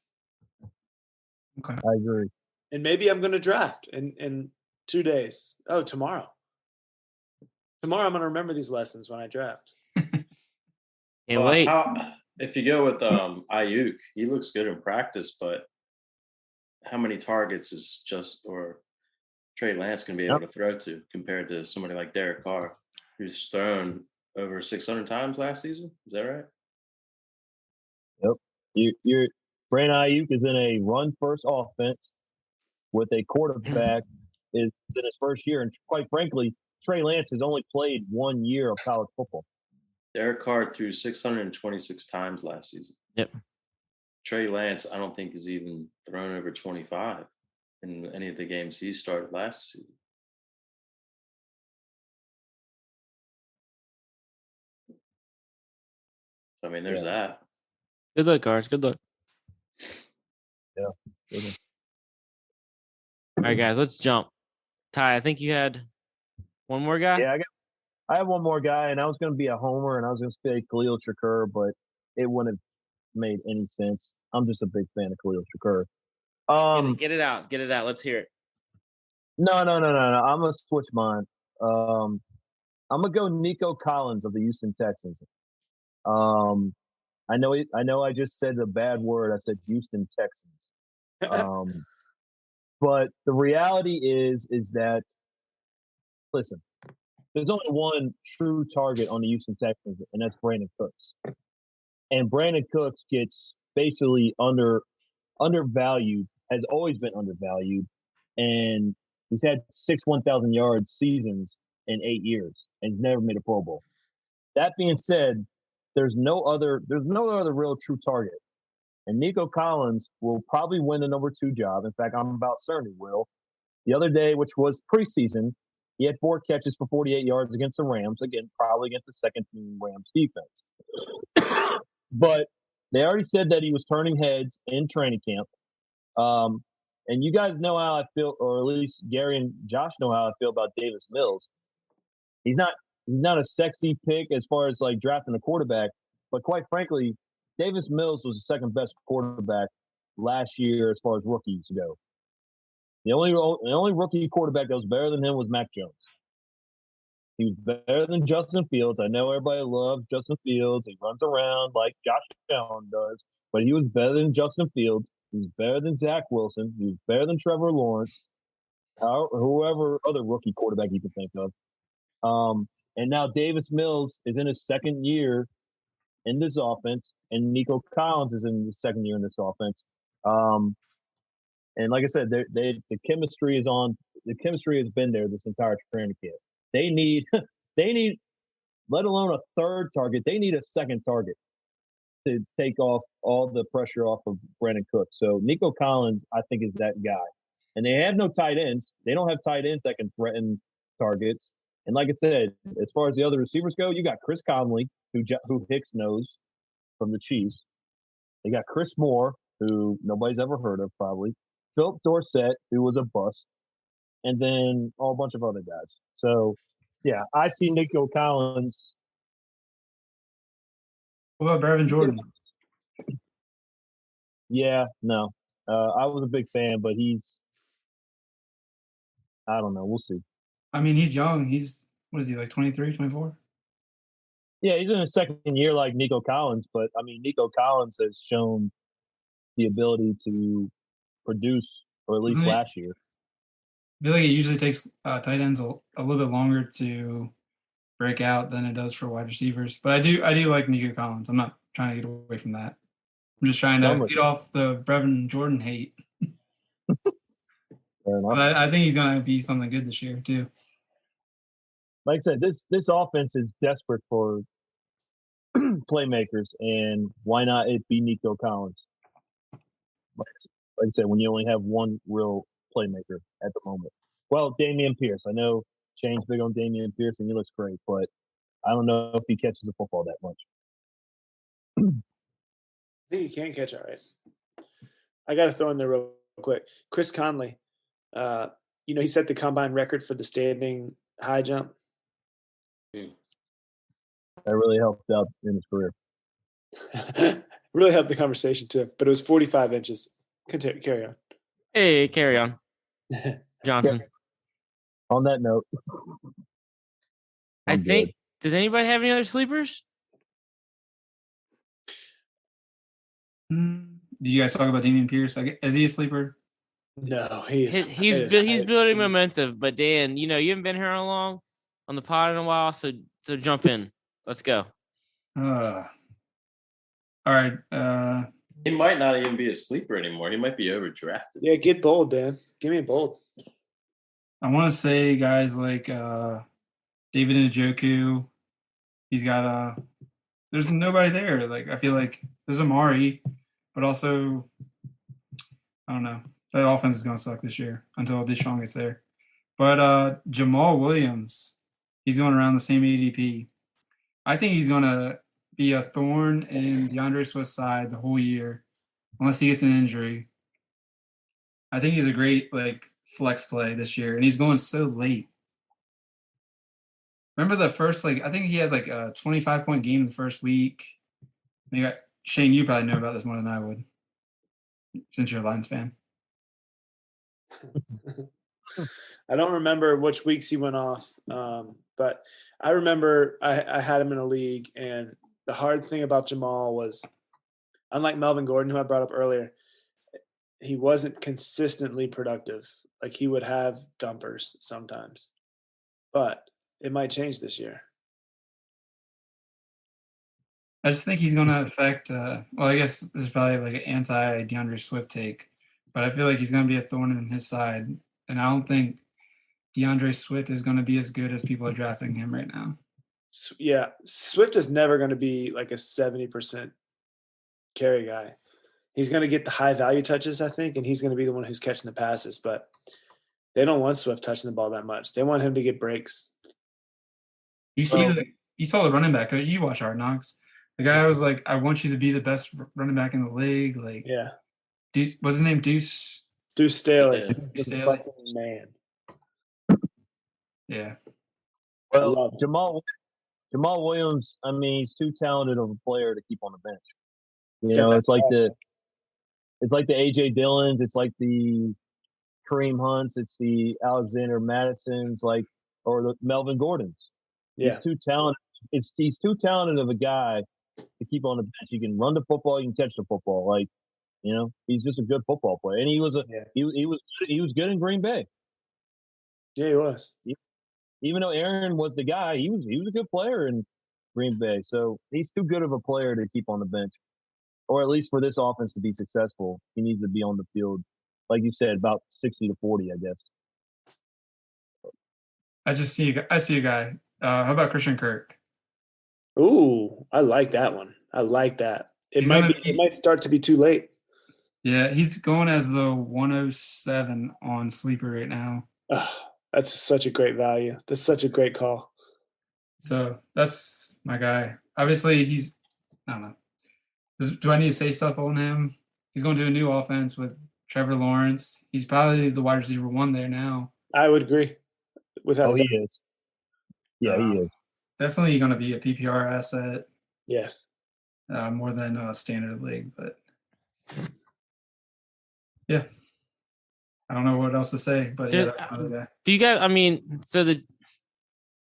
Okay. I agree. And maybe I'm going to draft in 2 days. Oh, tomorrow. Tomorrow I'm going to remember these lessons when I draft. Wait. If you go with Ayuk, he looks good in practice, but how many targets is Trey Lance going to be able to throw to compared to somebody like Derek Carr, who's thrown over 600 times last season? Is that right? Yep. Brandon Ayuk is in a run-first offense with a quarterback is in his first year. And quite frankly, Trey Lance has only played 1 year of college football. Derek Carr threw 626 times last season. Yep. Trey Lance, I don't think, has even thrown over 25 in any of the games he started last season. I mean, there's that. Good luck, guys. Good luck. Yeah. Good luck. All right, guys, let's jump. Ty, I think you had one more guy? Yeah, I have one more guy, and I was going to be a homer, and I was going to say Khalil Shakur, but it wouldn't have made any sense. I'm just a big fan of Khalil Shakur. Get it out. Get it out. Let's hear it. No. I'm going to switch mine. I'm going to go Nico Collins of the Houston Texans. I know I just said a bad word. I said Houston Texans. But the reality is that, listen, there's only one true target on the Houston Texans, and that's Brandon Cooks. And Brandon Cooks gets basically undervalued, has always been undervalued, and he's had 6 1,000 yard seasons in 8 years, and he's never made a Pro Bowl. That being said, there's no other real true target. And Nico Collins will probably win the number 2 job. In fact, I'm about certain he will. The other day, which was preseason, he had 4 catches for 48 yards against the Rams. Again, probably against the second-team Rams defense. But they already said that he was turning heads in training camp. And you guys know how I feel, or at least Gary and Josh know how I feel about Davis Mills. He's not a sexy pick as far as like drafting a quarterback, but quite frankly, Davis Mills was the second best quarterback last year as far as rookies go. The only rookie quarterback that was better than him was Mac Jones. He was better than Justin Fields. I know everybody loves Justin Fields. He runs around like Josh Allen does, but he was better than Justin Fields. He was better than Zach Wilson. He was better than Trevor Lawrence, whoever other rookie quarterback you can think of. And now Davis Mills is in his second year in this offense, and Nico Collins is in his second year in this offense. And like I said, the chemistry is on. The chemistry has been there this entire training camp. They need, let alone a third target. They need a second target to take off all the pressure off of Brandon Cooks. So Nico Collins, I think, is that guy. And they have no tight ends. They don't have tight ends that can threaten targets. And like I said, as far as the other receivers go, you got Chris Conley, who Hicks knows from the Chiefs. They got Chris Moore, who nobody's ever heard of probably. Philip Dorsett, who was a bust. And then a bunch of other guys. So, yeah, I see Nico Collins. What about Brevin Jordan? Yeah, no. I was a big fan, but I don't know. We'll see. I mean, he's young. He's what is he like 23, 24? Yeah, he's in his second year like Nico Collins, but I mean, Nico Collins has shown the ability to produce, or at least Doesn't it? last year. I feel like it usually takes tight ends a little bit longer to break out than it does for wide receivers. But I do like Nico Collins. I'm not trying to get away from that. I'm just trying to get off the Brevin Jordan hate. Fair enough. But I think he's gonna be something good this year too. Like I said, this offense is desperate for playmakers, and why not it be Nico Collins? Like I said, when you only have one real playmaker at the moment. Well, Damian Pierce. I know Shane's big on Damian Pierce, and he looks great, but I don't know if he catches the football that much. I think he can catch all right. I got to throw in there real quick. Chris Conley, he set the combine record for the standing high jump. That really helped out in his career. Really helped the conversation too, but it was 45 inches. Carry on. Hey, carry on, Johnson. On that note, I think. Does anybody have any other sleepers? Did you guys talk about Damian Pierce? Is he a sleeper? No, he's building momentum. But Dan, you haven't been here long on the pod in a while, so jump in. Let's go. All right. He might not even be a sleeper anymore. He might be overdrafted. Yeah, get bold, Dan. Give me a bold. I want to say guys like David Njoku. He's got there's nobody there. Like I feel like there's Amari, but also I don't know. That offense is gonna suck this year until Deshaun gets there. But Jamal Williams, he's going around the same ADP. I think he's gonna be a thorn in DeAndre Swift's side the whole year, unless he gets an injury. I think he's a great flex play this year, and he's going so late. Remember the first I think he had a 25-point game the first week. Shane, you probably know about this more than I would, since you're a Lions fan. I don't remember which weeks he went off, but I remember I had him in a league, and the hard thing about Jamal was, unlike Melvin Gordon, who I brought up earlier, he wasn't consistently productive. Like he would have dumpers sometimes, but it might change this year. I just think he's going to affect. Well, I guess this is probably an anti DeAndre Swift take, but I feel like he's going to be a thorn in his side, and I don't think DeAndre Swift is going to be as good as people are drafting him right now. Yeah, Swift is never going to be a 70% carry guy. He's going to get the high value touches, I think, and he's going to be the one who's catching the passes. But they don't want Swift touching the ball that much. They want him to get breaks. You saw the running back. You watch Hard Knocks. The guy was like, "I want you to be the best running back in the league." Yeah. What's his name? Deuce Staley. Deuce Staley. Man. Yeah. Well, Jamal Williams. I mean, he's too talented of a player to keep on the bench. It's like the AJ Dillons. It's like the Kareem Hunts. It's the Alexander Madisons, or the Melvin Gordons. Yeah. He's too talented. He's too talented of a guy to keep on the bench. You can run the football. You can catch the football. He's just a good football player, and he was good in Green Bay. Yeah, he was. Even though Aaron was the guy, he was a good player in Green Bay. So he's too good of a player to keep on the bench, or at least for this offense to be successful, he needs to be on the field, like you said, about 60 to 40, I guess. I see a guy. How about Christian Kirk? Ooh, I like that one. I like that. It might start to be too late. Yeah, he's going as the 107 on Sleeper right now. That's such a great value. That's such a great call. So that's my guy. Obviously, I don't know. Do I need to say stuff on him? He's going to a new offense with Trevor Lawrence. He's probably the wide receiver 1 there now. I would agree. He is. Yeah, he is. Definitely going to be a PPR asset. Yes. More than standard league, but I don't know what else to say, but yeah, Dude, that's another guy. Do you guys? I mean,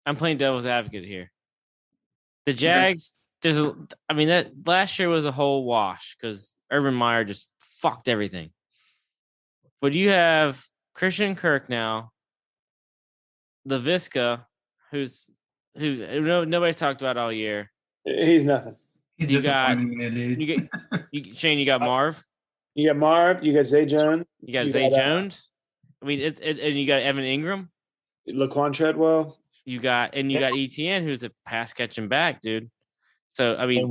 I'm playing devil's advocate here. The Jags, that last year was a whole wash because Urban Meyer just fucked everything. But you have Christian Kirk now, LaVisca, who nobody's talked about all year. He's nothing. He's You got- disappointing me, dude. Shane, you got Marv, You got Marv. You got Zay Jones. you got You Zay got, Jones. I mean, and you got Evan Ingram. Laquan Treadwell. You got ETN, who's a pass catching back, dude. So I mean,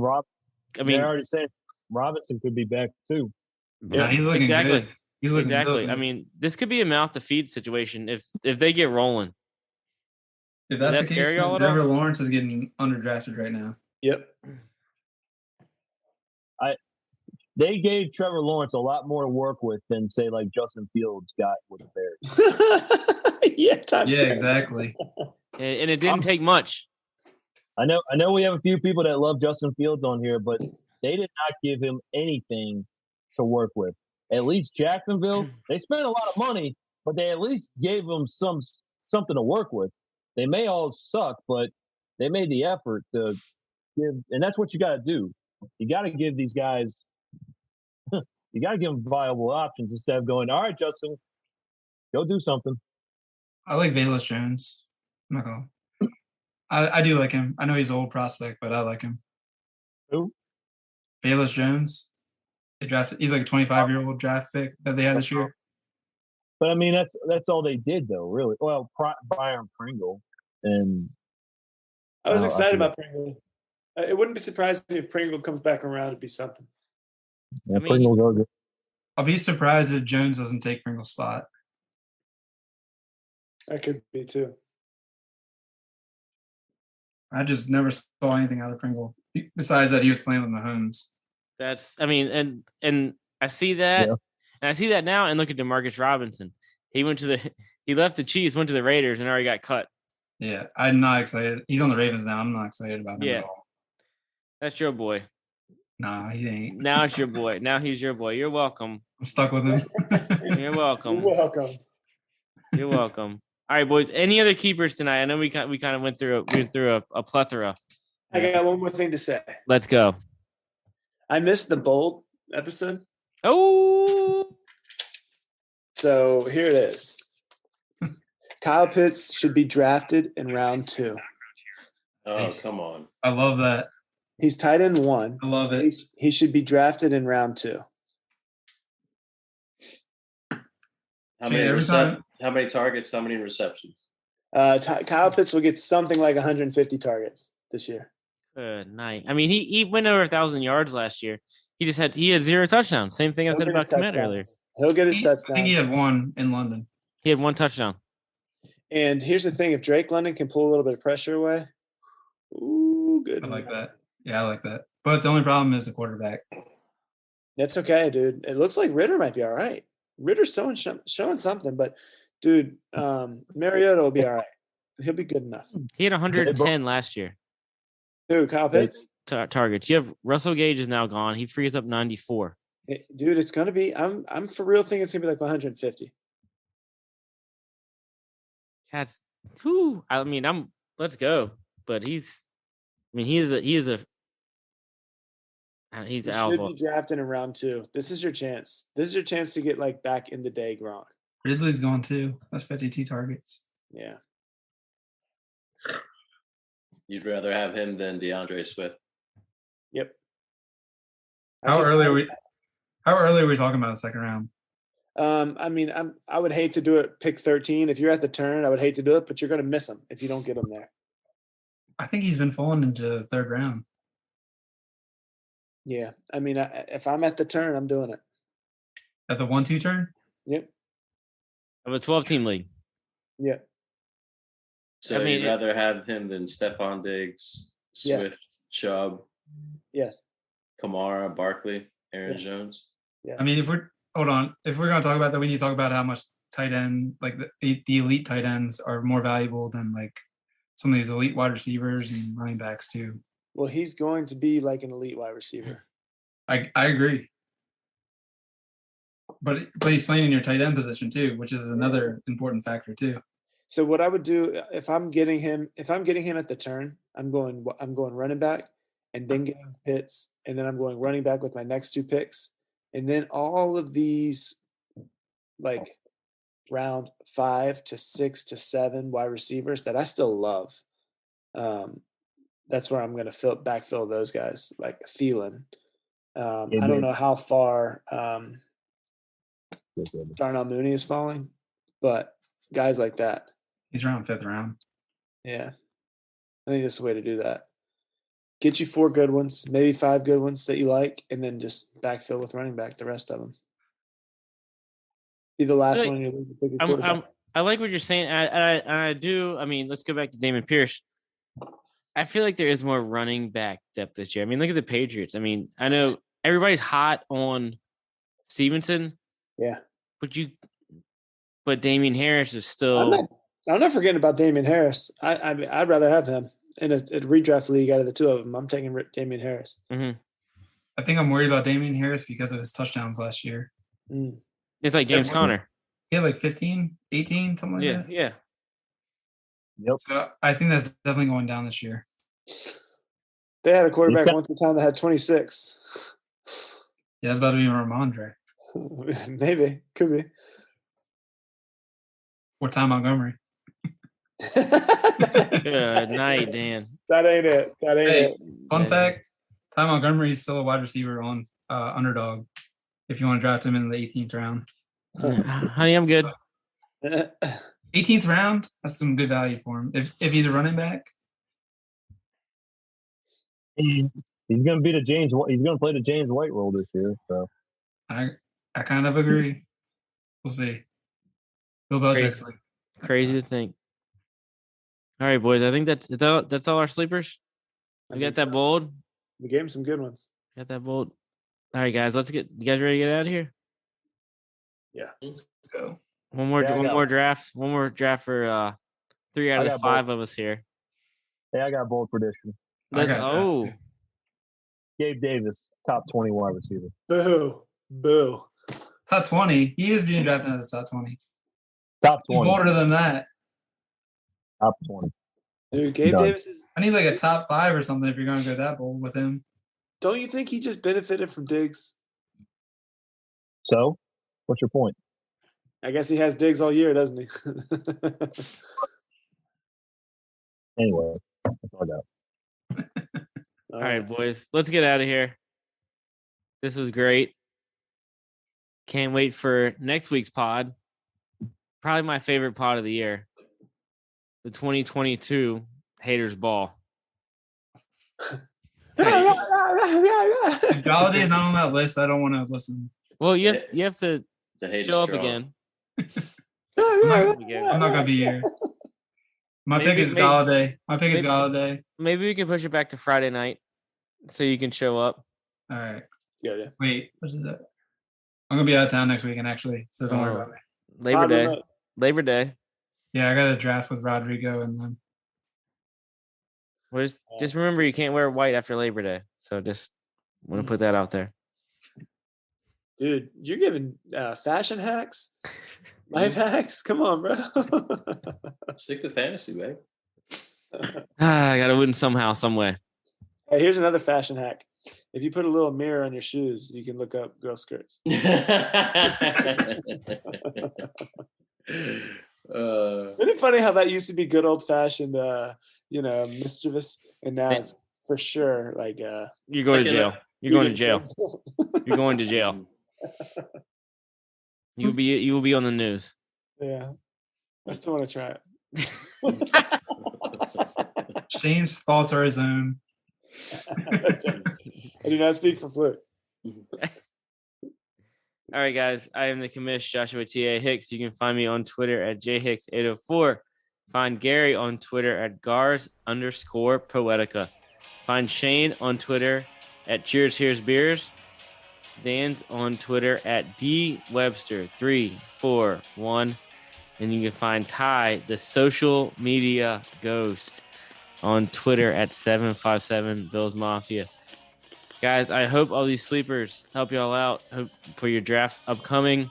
they already said Robinson could be back too. Yeah, he's looking exactly. good. He's looking Exactly. good. I mean, this could be a mouth to feed situation if they get rolling. if that's that the scare case, y'all then at Trevor all? Lawrence is getting underdrafted right now. Yep. They gave Trevor Lawrence a lot more to work with than say like Justin Fields got with the Bears. Yeah, touchdown. Yeah, exactly. And it didn't take much. I know we have a few people that love Justin Fields on here, but they did not give him anything to work with. At least Jacksonville, they spent a lot of money, but they at least gave him something to work with. They may all suck, but they made the effort to give, and that's what you got to do. You got to give these guys, you got to give them viable options instead of going, all right, Justin, go do something. I like Velus Jones. I'm not gonna. I do like him. I know he's an old prospect, but I like him. Who? Velus Jones. They drafted. He's like a 25-year-old draft pick that they had this year. But I mean, that's all they did, though. Really. Well, Byron Pringle, and I was I excited forget. about Pringle. It wouldn't be surprising if Pringle comes back around to be something. Yeah, I mean, Pringle goes good. I'll be surprised if Jones doesn't take Pringle's spot. That could be too. I just never saw anything out of Pringle besides that he was playing with Mahomes. And I see that, Yeah. and I see that now. And look at Demarcus Robinson. He left the Chiefs, went to the Raiders, and already got cut. Yeah, I'm not excited. He's on the Ravens now. I'm not excited about him Yeah. at all. That's your boy. Nah, he ain't. Now it's your boy. Now he's your boy. You're welcome. I'm stuck with him. You're welcome. You're welcome. You're welcome. All right, boys. Any other keepers tonight? I know we kind of went through a plethora. I got one more thing to say. Let's go. I missed the bold episode, Oh, so here it is. Kyle Pitts should be drafted in round 2. Oh, come on. I love that. He's tight end 1. I love it. He should be drafted in round 2. How See, many every time- how many targets? How many receptions? Kyle Pitts will get something like 150 targets this year. good night. I mean, he went over 1,000 yards last year. He had 0 touchdowns. Same thing I He'll said get about his Kmet touchdowns. earlier. He'll get his I touchdown. think he had one in London. He had 1 touchdown. And here's the thing: if Drake London can pull a little bit of pressure away, ooh, good. I like that. Yeah, I like that. But the only problem is the quarterback. That's okay, dude. It looks like Ritter might be all right. Ritter's showing something, but dude, Mariota will be all right. He'll be good enough. He had 110 last year. Dude, Kyle Pitts, Targets. You have Russell Gage is now gone. He frees up 94. dude, it's gonna be. I'm for real thinking it's gonna be like 150. Cats. Whew. I mean, let's go. But he is a He he's should alpha. be drafted in round 2. This is your chance. This is your chance to get like back in the day, Gronk. Ridley's gone too. That's 52 targets. Yeah. You'd rather have him than DeAndre Swift. Yep. How early are we talking about the second round? I mean, I would hate to do it pick 13. If you're at the turn, I would hate to do it, but you're going to miss him if you don't get him there. I think he's been falling into the third round. Yeah. I mean, if I'm at the turn, I'm doing it. At the 1-2 turn? Yep. Of a 12-team league. Yeah. So I mean, you'd rather have him than Stephon Diggs, Yeah. Swift, Chubb, Yes. Kamara, Barkley, Aaron Yeah. Jones. Yeah. I mean, if we're going to talk about that, we need to talk about how much tight end, like the elite tight ends are more valuable than like some of these elite wide receivers and running backs too. Well, he's going to be like an elite wide receiver. I agree. But he's playing in your tight end position too, which is another important factor too. So what I would do if I'm getting him at the turn, I'm going running back, and then getting Pitts, and then I'm going running back with my next 2 picks, and then all of these like round 5 to 6 to 7 wide receivers that I still love. That's where I'm going to backfill those guys, like Thielen. I don't know how far Darnell Mooney is falling, but guys like that. He's around 5th round. Yeah. I think that's the way to do that. Get you 4 good ones, maybe 5 good ones that you like, and then just backfill with running back the rest of them. Be the last one in your league to pick a quarterback. I like what you're saying. I do. I mean, let's go back to Damon Pierce. I feel like there is more running back depth this year. I mean, look at the Patriots. I mean, I know everybody's hot on Stevenson. Yeah. But Damian Harris is still. I'm not forgetting about Damian Harris. I'd rather have him in a redraft league out of the 2 of them. I'm taking Damian Harris. Mm-hmm. I think I'm worried about Damian Harris because of his touchdowns last year. It's like James Conner. He had like 15, 18, something like that. Yeah. Yep. So I think that's definitely going down this year. They had a quarterback one time that had 26. Yeah, that's about to be Ramondre. Maybe. Could be. Or Ty Montgomery. Good night, Dan. That ain't it. Fun fact, Ty Montgomery is still a wide receiver on Underdog if you want to draft him in the 18th round. Honey, I'm good. 18th round, that's some good value for him. If he's a running back. He's going to be he's going to play the James White role this year. So I kind of agree. We'll see. Bill Belichick's crazy to think. All right, boys. I think that's all our sleepers. We got that bold. We gave him some good ones. Got that bold. All right, guys. You guys ready to get out of here? Yeah. Let's go. One more draft. One more draft for 3 out of the 5 of us here. Hey, I got a bold prediction. Gabe Davis, top 20 wide receiver. Boo. Top 20. He is being drafted as top 20. Top 20. Bolder than that. Top 20. Dude, Gabe Davis is. I need like a top 5 or something if you're going to go that bold with him. Don't you think he just benefited from Diggs? So, what's your point? I guess he has Diggs all year, doesn't he? Anyway, that's all I got. All right, boys. Let's get out of here. This was great. Can't wait for next week's pod. Probably my favorite pod of the year. The 2022 Haters Ball. If Galladay's not on that list, I don't want to listen. Well, you have to show up again. I'm not gonna be here. My pick is Galladay. Galladay. Maybe we can push it back to Friday night so you can show up. All right. Yeah. Wait, what is that? I'm gonna be out of town next weekend, actually, so don't worry about me. Labor Day. Yeah, I got a draft with Rodrigo and them. Just remember, you can't wear white after Labor Day. So just want to put that out there. Dude, you're giving fashion hacks, life hacks. Come on, bro. Stick to fantasy, babe. I gotta win somehow, some way. Hey, here's another fashion hack. If you put a little mirror on your shoes, you can look up girl skirts. Isn't it funny how that used to be good old fashioned, mischievous, and now it's for sure like you're going to jail. You're going to jail. You're going to jail. You will be on the news. Yeah, I still want to try it. Shane's faults are his own. I do not speak for Fluke. All right, guys. I am the commish, Joshua T.A. Hicks. You can find me on Twitter at jhicks804. Find Gary on Twitter at Gars_Poetica. Find Shane on Twitter at Cheers Here's Beers. Dan's on Twitter at DWebster341. And you can find Ty, the social media ghost, on Twitter at 757 Bills Mafia. Guys, I hope all these sleepers help y'all out. Hope for your drafts upcoming.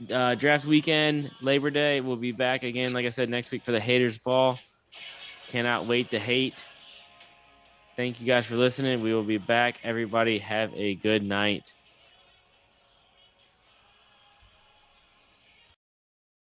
Draft weekend, Labor Day, we'll be back again, like I said, next week for the Haters Ball. Cannot wait to hate. Thank you guys for listening. We will be back. Everybody have a good night.